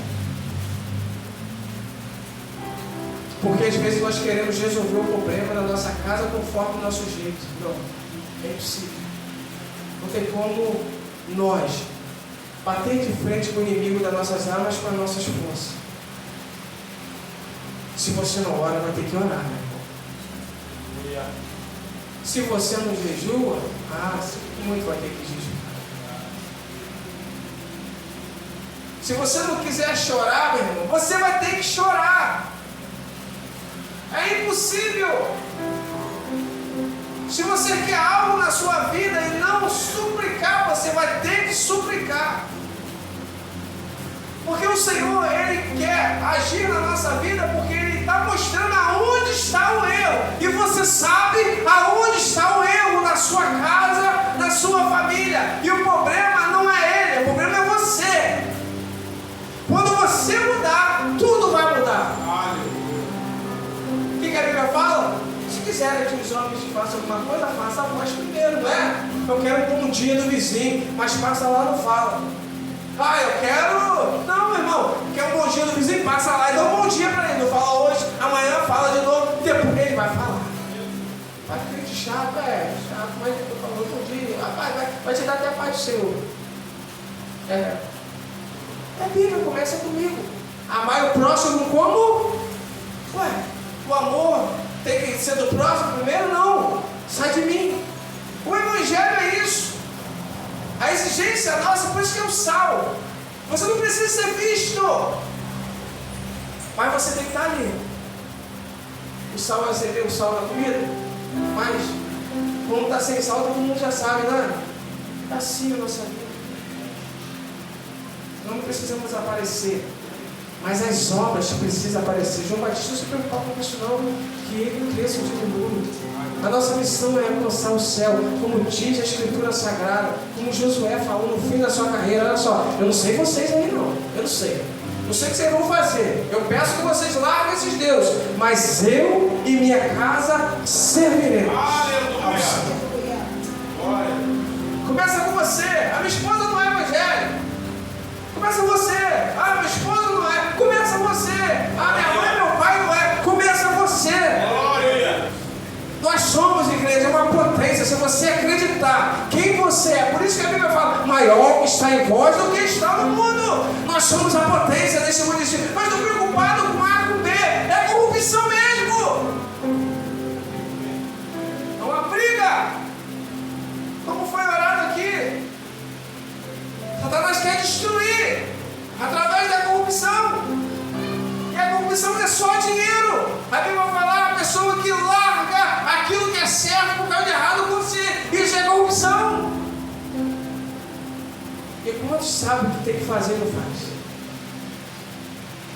S7: Porque às vezes nós queremos resolver o problema da nossa casa conforme o nosso jeito. Não, é impossível. Não tem como nós bater de frente com o inimigo das nossas almas com as nossas forças. Se você não ora, vai ter que orar, meu irmão. Se você não jejua, muito vai ter que jejuar. Se você não quiser chorar, meu irmão, você vai ter que chorar. É impossível. Se você quer algo na sua vida e não suplicar, você vai ter que suplicar. Porque o Senhor, Ele quer agir na nossa vida, porque Ele está mostrando aonde está o erro. E você sabe aonde está o erro na sua casa, na sua família. E o problema não é Ele, o problema é você. Quando você mudar, tudo vai mudar. O que a Bíblia fala? Se quiserem que os homens façam alguma coisa, faça a voz primeiro, não é? Eu quero um bom dia do vizinho, mas passa lá e não fala. Ah, eu quero... Não, meu irmão, quer um bom dia do vizinho, passa lá e dá um bom dia para ele. Não fala hoje, amanhã fala de novo, depois ele vai falar. Vai ficar de chato, chato, mas eu falo bom dia. Vai te dar até a paz do Senhor. A Bíblia começa comigo. Amar o próximo como? Ué, o amor tem que ser do próximo primeiro? Não. Sai de mim. O Evangelho é isso. A exigência nossa, por isso que é o sal. Você não precisa ser visto, mas você tem que estar ali. O sal é servir o sal na comida, mas quando está sem sal, todo mundo já sabe, né? Está assim a nossa vida. Não precisamos aparecer, mas as obras precisam aparecer. João Batista não se preocupava com isso não, que ele cresça de mundo. A nossa missão é alcançar o céu, como diz a Escritura Sagrada, como Josué falou no fim da sua carreira. Olha só, eu não sei vocês aí não, eu não sei o que vocês vão fazer, eu peço que vocês larguem esses deuses, mas eu e minha casa serviremos.
S2: Aleluia!
S7: Começa com você. A minha esposa não é evangélica. Começa você. Ah, minha esposa não é. Começa você. Ah, minha mãe e meu pai não é. Começa você.
S2: Glória!
S7: Nós somos, igreja, uma potência. Se você acreditar quem você é, por isso que a Bíblia fala, maior está em vós do que está no mundo. Nós somos a potência desse município. Mas estou preocupado com A, com B. É corrupção mesmo. É uma briga. Como foi orado aqui, Satanás quer destruir através da corrupção. E a corrupção não é só dinheiro. A Bíblia vai falar a pessoa que larga aquilo que é certo por causa de errado com si. Isso é corrupção. E quantos sabem o que tem que fazer e não faz?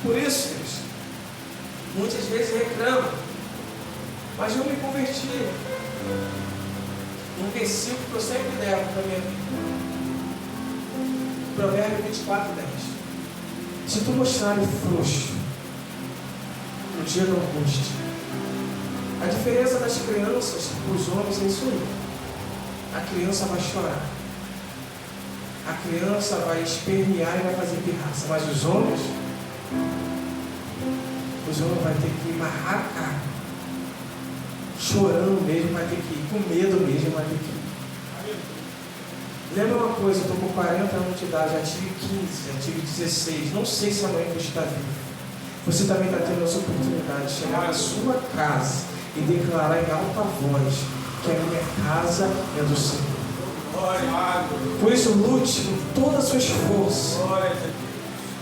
S7: Por isso, Cristo, muitas vezes reclamam. Mas eu me converti. Um versículo que eu sempre levo para a minha vida. Provérbio 24, 10. Se tu mostrares frouxo no dia da angústia, a diferença das crianças para os homens é isso aí. A criança vai chorar. A criança vai espernear e vai fazer pirraça. Mas os homens vão ter que amarrar a cara. Chorando mesmo, vai ter que ir. Com medo mesmo, vai ter que ir. Lembra uma coisa, eu estou com 40 anos de idade, já tive 15, já tive 16. Não sei se amanhã você está vivo. Você também está tendo essa oportunidade de chegar na sua casa e declarar em alta voz que a minha casa é do Senhor. Por isso, lute com todas as suas forças.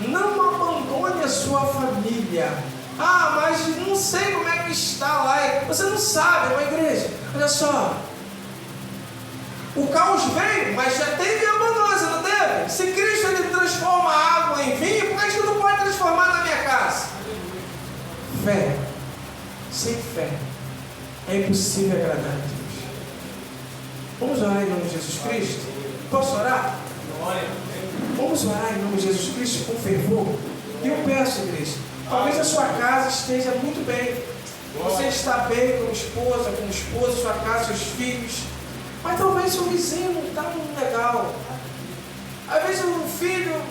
S7: Não abandone a sua família. Ah, mas não sei como é que está lá. Você não sabe, é uma igreja. Olha só. O caos veio, mas já teve abundância, não teve? Se Cristo ele transforma a água em vinho, por que a gente não pode transformar na minha casa? Fé. Sem fé é impossível agradar a Deus. Vamos orar em nome de Jesus Cristo? Posso orar? Vamos orar em nome de Jesus Cristo com fervor? E eu peço, igreja, talvez a sua casa esteja muito bem. Você está bem com a esposa, com o esposo, sua casa, seus filhos. Mas talvez seu vizinho não está muito legal. Às vezes um filho.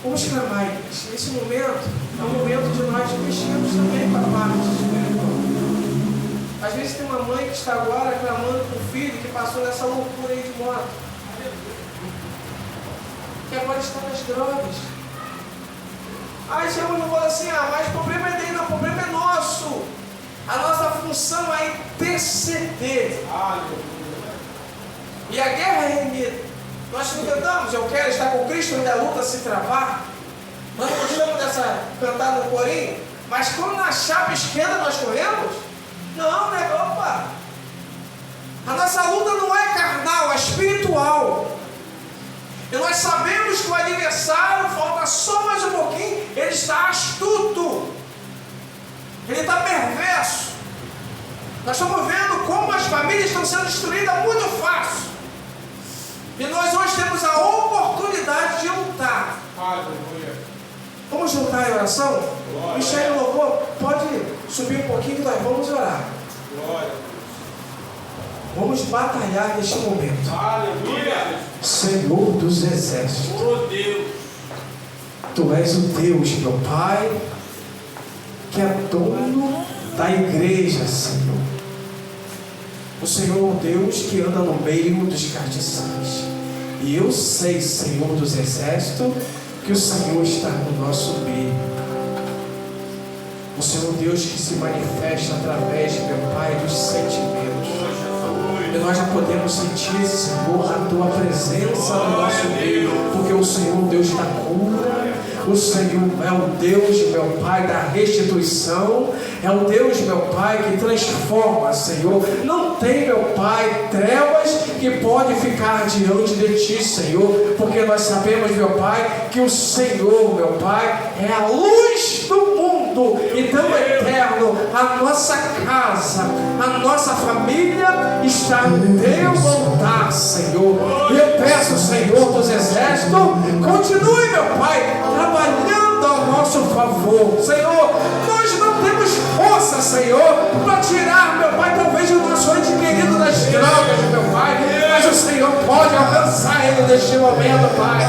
S7: Vamos clamar, igreja. Nesse momento, é o momento de nós mexermos também com a parte espiritual. Às vezes tem uma mãe que está agora clamando com o filho que passou nessa loucura aí de moto. Que agora está nas drogas. Aí chegamos e fala assim, mas o problema é dele, não, o problema é nosso. A nossa função é interceder. E a guerra é remida. Nós cantamos, eu quero estar com Cristo onde a luta se travar. Nós não gostamos dessa cantada no corinho, mas quando na chapa esquerda nós corremos, não, né? Opa! A nossa luta não é carnal, é espiritual. E nós sabemos que o adversário, falta só mais um pouquinho, ele está astuto. Ele está perverso. Nós estamos vendo como as famílias estão sendo destruídas muito fácil. E nós hoje temos a oportunidade de lutar.
S2: Aleluia.
S7: Vamos lutar em oração? Michel louvor, pode subir um pouquinho que nós vamos orar.
S2: Glória.
S7: Vamos batalhar neste momento.
S2: Aleluia.
S7: Senhor dos exércitos,
S2: Oh Deus.
S7: Tu és o Deus, meu Pai, que é dono da igreja, Senhor. O Senhor é o Deus que anda no meio dos carniçais. E eu sei, Senhor dos exércitos, que o Senhor está no nosso meio. O Senhor é o Deus que se manifesta através, meu Pai, dos sentimentos. E nós já podemos sentir, Senhor, a Tua presença no nosso meio, porque o Senhor é o Deus da cura. O Senhor é o Deus, meu Pai, da restituição. É o Deus, meu Pai, que transforma, Senhor. Não tem, meu Pai, trevas que pode ficar diante de Ti, Senhor. Porque nós sabemos, meu Pai, que o Senhor, meu Pai, é a luz do mundo. Então, eterno, a nossa casa, a nossa família está no Teu altar, Senhor. E eu peço, Senhor dos exércitos, continue, meu Pai, trabalhando ao nosso favor. Senhor, nós não temos força, Senhor, para tirar, meu Pai, talvez o nosso ente querido das drogas, meu Pai, mas o Senhor pode alcançar ele neste momento, Pai.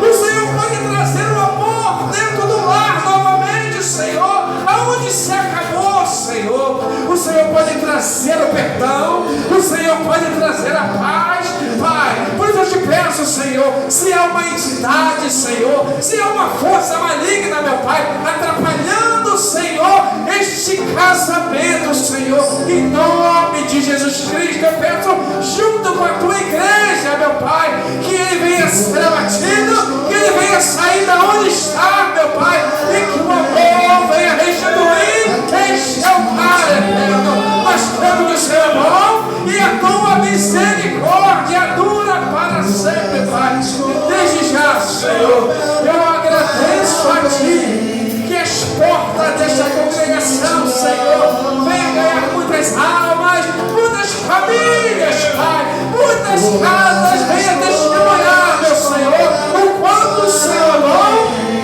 S7: O Senhor pode trazer o amor dentro do lar novamente, Senhor, aonde se acabou, Senhor. O Senhor pode trazer o perdão, o Senhor pode trazer a paz, Pai. Por isso eu te peço, Senhor, se há uma entidade, Senhor, se há uma força maligna, meu Pai, atrapalhando, Senhor, este casamento, Senhor, em nome de Jesus Cristo, eu peço, junto com a Tua igreja, meu Pai, que ele venha ser abatido, que ele venha sair da onde está, meu Pai, e que o amor venha restituir este altar eterno. Nós cremos que o Senhor é bom e a Tua misericórdia dura para sempre, Pai. Desde já, Senhor, eu agradeço a Ti, que as portas desta congregação, Senhor, venham ganhar muitas almas, muitas famílias, Pai, muitas casas, venham testemunhar, meu Senhor, o quanto o Senhor é bom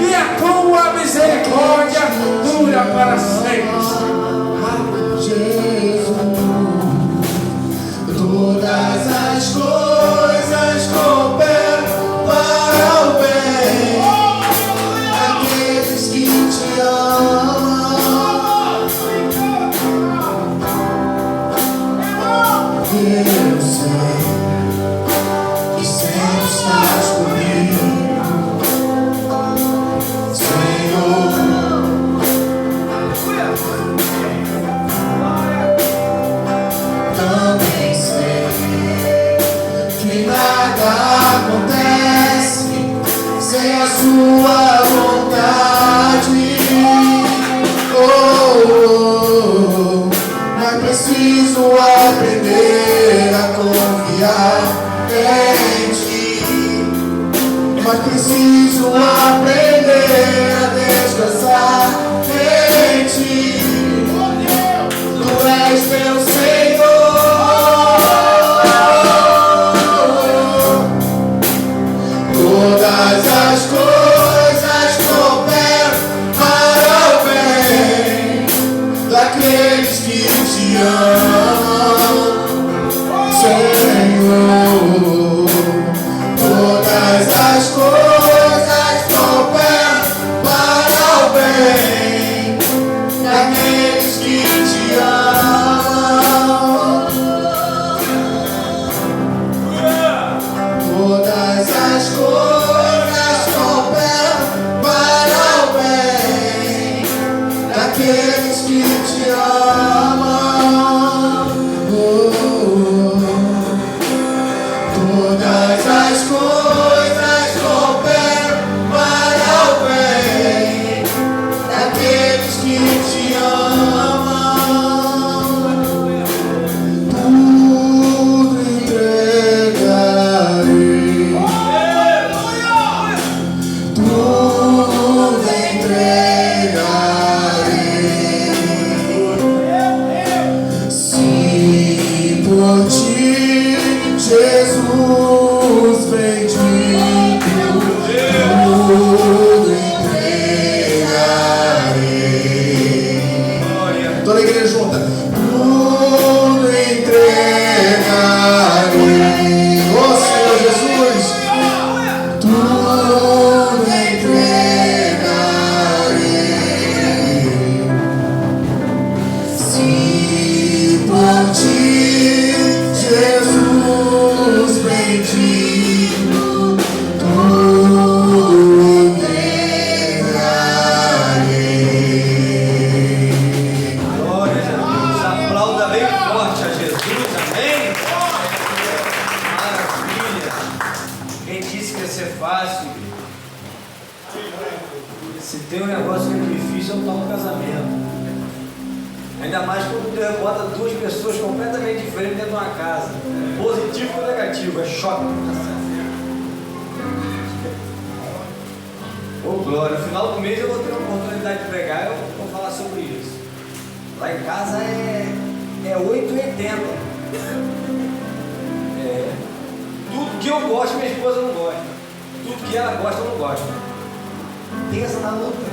S7: e a Tua misericórdia dura para sempre.
S1: Todas as coisas cooperam para o bem daqueles que Te amam. Eu sei que sempre estás comigo, Senhor. Também sei que nada acontece sem a Sua vontade. Mas preciso aprender a confiar em Ti. Mas preciso aprender a descansar em Ti. Tu és meu Senhor. Todas as coisas cooperam para o bem daqueles que Te amam, Senhor. Todas as coisas cooperam para o bem daqueles que Te amam. Todas as coisas cooperam para o bem daqueles que Te amam. Todas as coisas
S3: Se tem um negócio que é difícil, é o tal do casamento. Ainda mais quando Deus bota duas pessoas completamente diferentes dentro de uma casa. Positivo ou negativo, é choque. Ô glória, no final do mês eu vou ter a oportunidade de pregar, eu vou falar sobre isso. Lá em casa é 880. Tudo que eu gosto, minha esposa não gosta. Tudo que ela gosta, eu não gosto. Pensa na luta.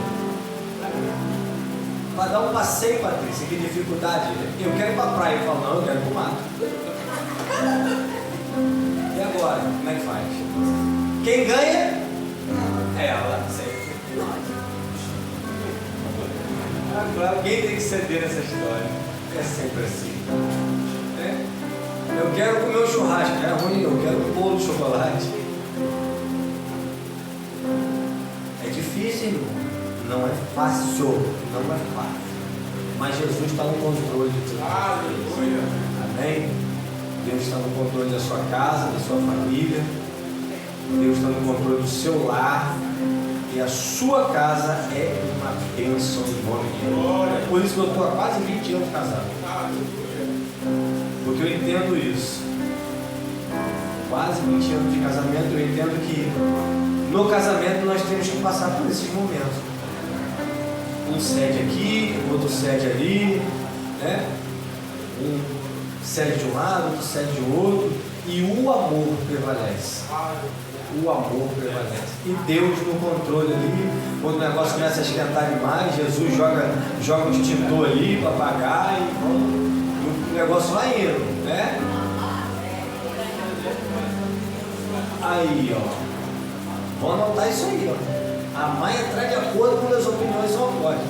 S3: Para dar um passeio, Patrícia, que dificuldade. Eu quero ir para a praia. Eu falo, não, eu quero ir para o mato. E agora, como é que faz? Quem ganha? Ela, sempre. Agora, alguém tem que ceder nessa história. É sempre assim. Eu quero comer um churrasco, é ruim, eu quero um bolo de chocolate. É difícil, irmão. Não é fácil, não é fácil. Mas Jesus está no controle de tudo.
S2: Aleluia.
S3: Amém? Deus está no controle da sua casa, da sua família. Deus está no controle do seu lar. E a sua casa é uma bênção em nome de Deus. É por isso que eu estou há quase 20 anos casado. Porque eu entendo isso. Quase 20 anos de casamento, eu entendo que no casamento nós temos que passar por esses momentos. Um cede aqui, outro cede ali, né? Um cede de um lado, outro cede de outro, e o amor prevalece. O amor prevalece. E Deus no controle ali, quando o negócio começa a esquentar demais, Jesus joga um extintor ali para apagar e o negócio vai indo, né? Aí, ó. Vamos anotar isso aí, ó. Amar e entrar de acordo com as opiniões são opostas.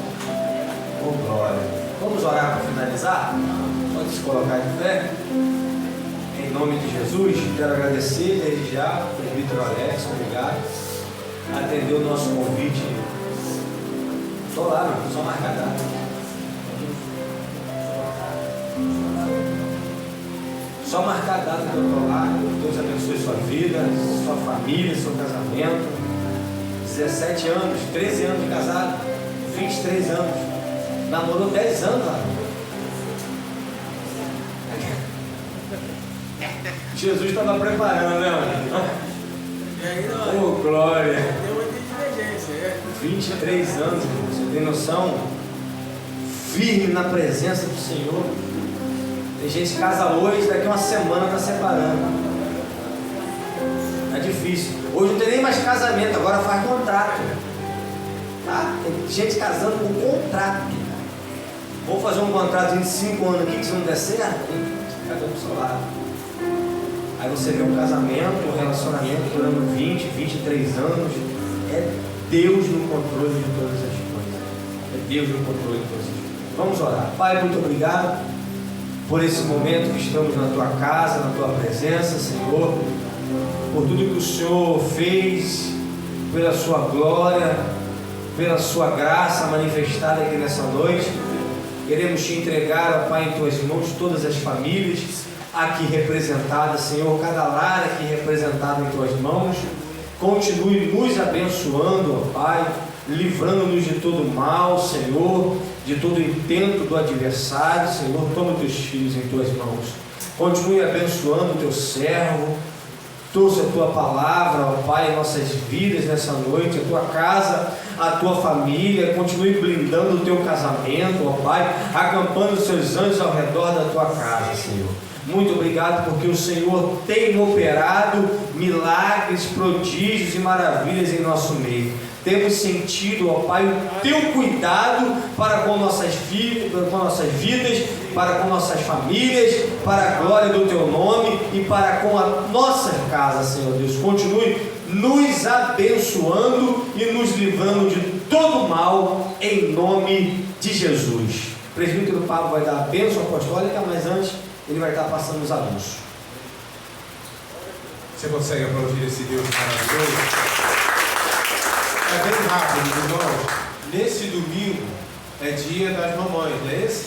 S3: Oh, glória. Vamos orar para finalizar? Pode se colocar de pé. Em nome de Jesus, quero agradecer desde já o presbítero Alex, obrigado. Atendeu o nosso convite. Estou lá, meu, só marcar a data. Só marcar a data que eu estou lá. Deus abençoe sua vida, sua família, seu casamento. 17 anos, 13 anos de casado, 23 anos. Namorou 10 anos, lá. Jesus estava preparando, né, mano?
S2: E aí, não?
S3: Oh, glória!
S2: Deu muita inteligência,
S3: 23 anos, irmão. Você tem noção? Firme na presença do Senhor. Tem gente que casa hoje, daqui a uma semana está separando. É difícil. Hoje não tem nem mais casamento, agora faz contrato. Tá? Tem gente casando com contrato. Vou fazer um contrato de 5 anos aqui, que se não der certo, cada um pro seu lado. Aí você vê um casamento, um relacionamento durando 20, 23 anos. É Deus no controle de todas as coisas. É Deus no controle de todas as coisas. Vamos orar. Pai, muito obrigado por esse momento que estamos na tua casa, na tua presença, Senhor. Por tudo que o Senhor fez, pela sua glória, pela sua graça manifestada aqui nessa noite. Queremos te entregar, ó Pai, em tuas mãos todas as famílias aqui representadas, Senhor, cada lar aqui representado em tuas mãos. Continue nos abençoando, ó Pai, livrando-nos de todo mal, Senhor, de todo intento do adversário. Senhor, toma teus filhos em tuas mãos. Continue abençoando o teu servo. Trouxe a tua palavra, ó Pai, em nossas vidas nessa noite, a tua casa, a tua família. Continue blindando o teu casamento, ó Pai, acampando os seus anjos ao redor da tua casa, Senhor. Muito obrigado porque o Senhor tem operado milagres, prodígios e maravilhas em nosso meio. Temos sentido, ó Pai, o teu cuidado para com nossas vidas, para com nossas famílias, para a glória do teu nome e para com a nossa casa, Senhor Deus. Continue nos abençoando e nos livrando de todo mal, em nome de Jesus. O presbítero Pablo vai dar a bênção apostólica, mas antes ele vai estar passando os anúncios.
S2: Você consegue aplaudir esse Deus maravilhoso? É bem rápido, irmãos. Nesse domingo é dia das mamães, não é esse?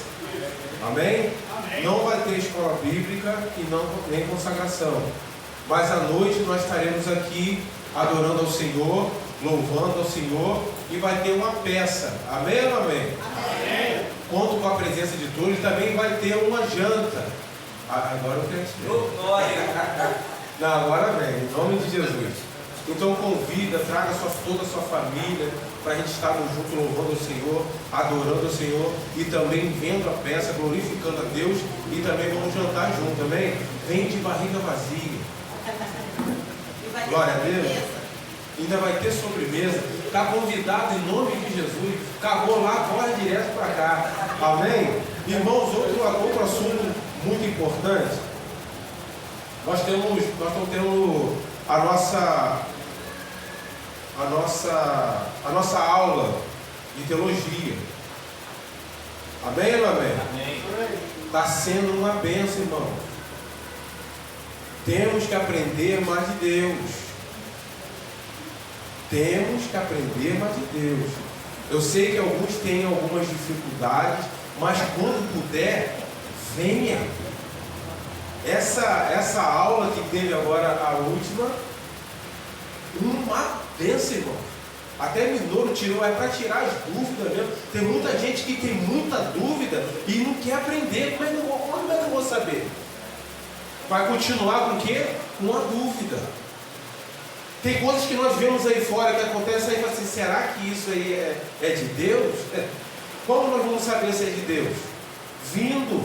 S2: Amém? Não vai ter escola bíblica e nem consagração. Mas à noite nós estaremos aqui adorando ao Senhor, louvando ao Senhor e vai ter uma peça. Amém ou amém?
S4: Amém.
S2: Conto com a presença de todos, também vai ter uma janta. Agora eu quero Não, agora vem, em nome de Jesus. Então convida, traga toda a sua família, para a gente estar junto louvando o Senhor, adorando o Senhor e também vendo a peça, glorificando a Deus, e também vamos jantar junto, amém? Vem de barriga vazia. Glória a Deus. Ainda vai ter sobremesa. Está convidado em nome de Jesus. Acabou lá, corre direto para cá. Amém? Irmãos, outro assunto muito importante. Nós estamos tendo a nossa aula de teologia. Amém ou não amém?
S6: Amém.
S2: Está sendo uma bênção, irmão. Temos que aprender mais de Deus. Temos que aprender mais de Deus. Eu sei que alguns têm algumas dificuldades, mas quando puder, venha. Essa aula que teve agora, a última, uma bênção, irmão. Até Minoro tirou, é para tirar as dúvidas mesmo. Tem muita gente que tem muita dúvida e não quer aprender. Como é que eu vou saber? Vai continuar com o quê? Com a dúvida. Tem coisas que nós vemos aí fora que acontecem aí e fala assim, será que isso aí é de Deus? Como nós vamos saber se é de Deus? Vindo.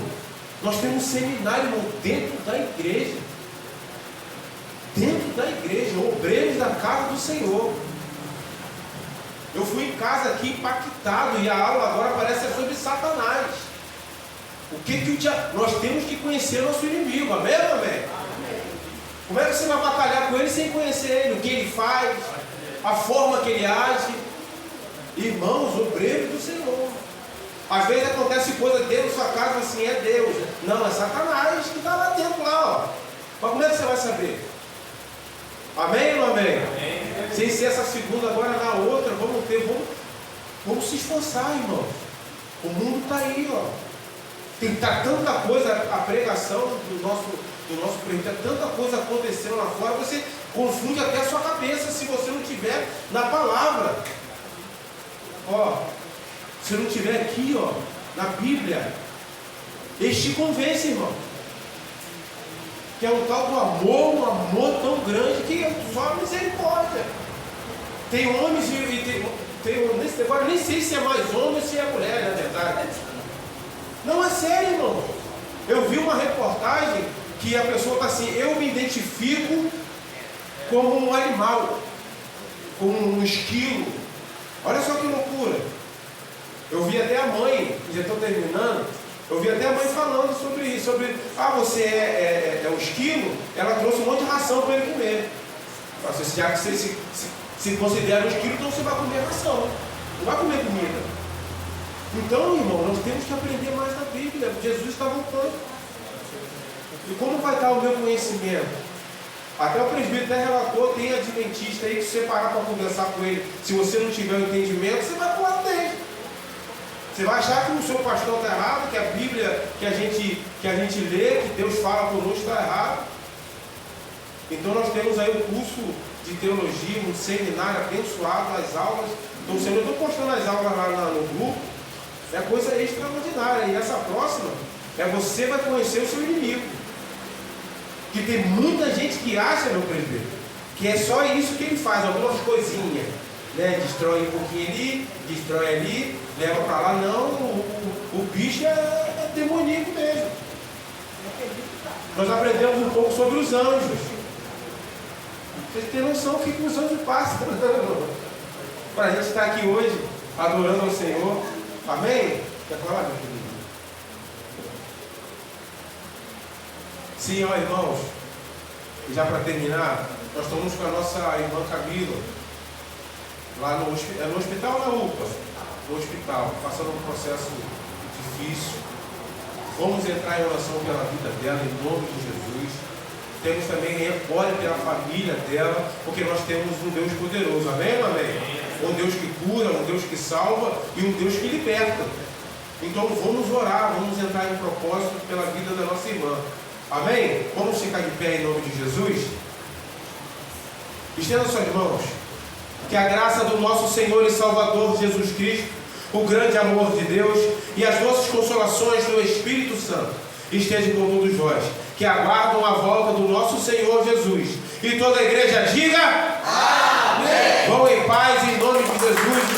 S2: Nós temos um seminário, irmão, dentro da igreja. Dentro da igreja, obreiros da casa do Senhor. Eu fui em casa aqui impactado e a aula agora parece ser sobre Satanás. O que o diabo... Nós temos que conhecer nosso inimigo, amém ou amém? Amém? Como é que você vai batalhar com ele sem conhecer ele? O que ele faz, a forma que ele age? Irmãos, obreiros do Senhor. Às vezes acontece coisa dentro da sua casa assim, é Deus. Não, é Satanás que está lá dentro, lá, ó. Mas como é que você vai saber? Amém ou não amém? Amém. Sem ser essa segunda, agora na outra, vamos se esforçar, irmãos. O mundo está aí, ó. Tem tanta coisa, a pregação do nosso presidente, tanta coisa acontecendo lá fora, você confunde até a sua cabeça se você não tiver na palavra. Ó, se não tiver aqui, ó, na Bíblia, este te convence, irmão. Que é um tal do amor, um amor tão grande que é só misericórdia. Tem homens e tem agora nem sei se é mais homem ou se é mulher, na verdade. Não, é sério, irmão. Eu vi uma reportagem que a pessoa está assim, eu me identifico como um animal, como um esquilo. Olha só que loucura. Eu vi até a mãe, já estou terminando, eu vi até a mãe falando sobre isso, você é um esquilo, ela trouxe um monte de ração para ele comer. Já que você se considera um esquilo, então você vai comer ração, não vai comer comida. Então, irmão, nós temos que aprender mais da Bíblia. Jesus está voltando. E como vai estar o meu conhecimento? Até o presbítero até relatou, tem adventista aí que se você parar para conversar com ele, se você não tiver o entendimento, você vai pular dele. Você vai achar que o seu pastor está errado, que a Bíblia que a gente lê, que Deus fala conosco está errado. Então nós temos aí um curso de teologia, um seminário abençoado, as aulas. Então eu estou postando as aulas lá no grupo. É coisa extraordinária. E essa próxima você vai conhecer o seu inimigo. Que tem muita gente que acha, meu presbítero, que é só isso que ele faz, algumas coisinhas, né? Destrói um pouquinho ali, destrói ali, leva para lá. Não, o bicho é demoníaco mesmo. Nós aprendemos um pouco sobre os anjos. Vocês têm noção do que os anjos passam para a gente estar aqui hoje adorando ao Senhor. Amém? Quer falar, meu querido? Sim, ó, irmãos, e já para terminar, nós estamos com a nossa irmã Camila, lá no hospital ou na UPA? No hospital, passando um processo difícil. Vamos entrar em oração pela vida dela, em nome de Jesus. Temos também, ore pela família dela, porque nós temos um Deus poderoso, amém ou amém? Um Deus que cura, um Deus que salva e um Deus que liberta. Então vamos orar, vamos entrar em propósito pela vida da nossa irmã. Amém? Vamos ficar de pé em nome de Jesus? Estenda suas mãos. Que a graça do nosso Senhor e Salvador Jesus Cristo, o grande amor de Deus e as doces consolações do Espírito Santo estejam com todos vós, que aguardam a volta do nosso Senhor Jesus. E toda a igreja diga: Amém! Vão em paz, em nome de Jesus.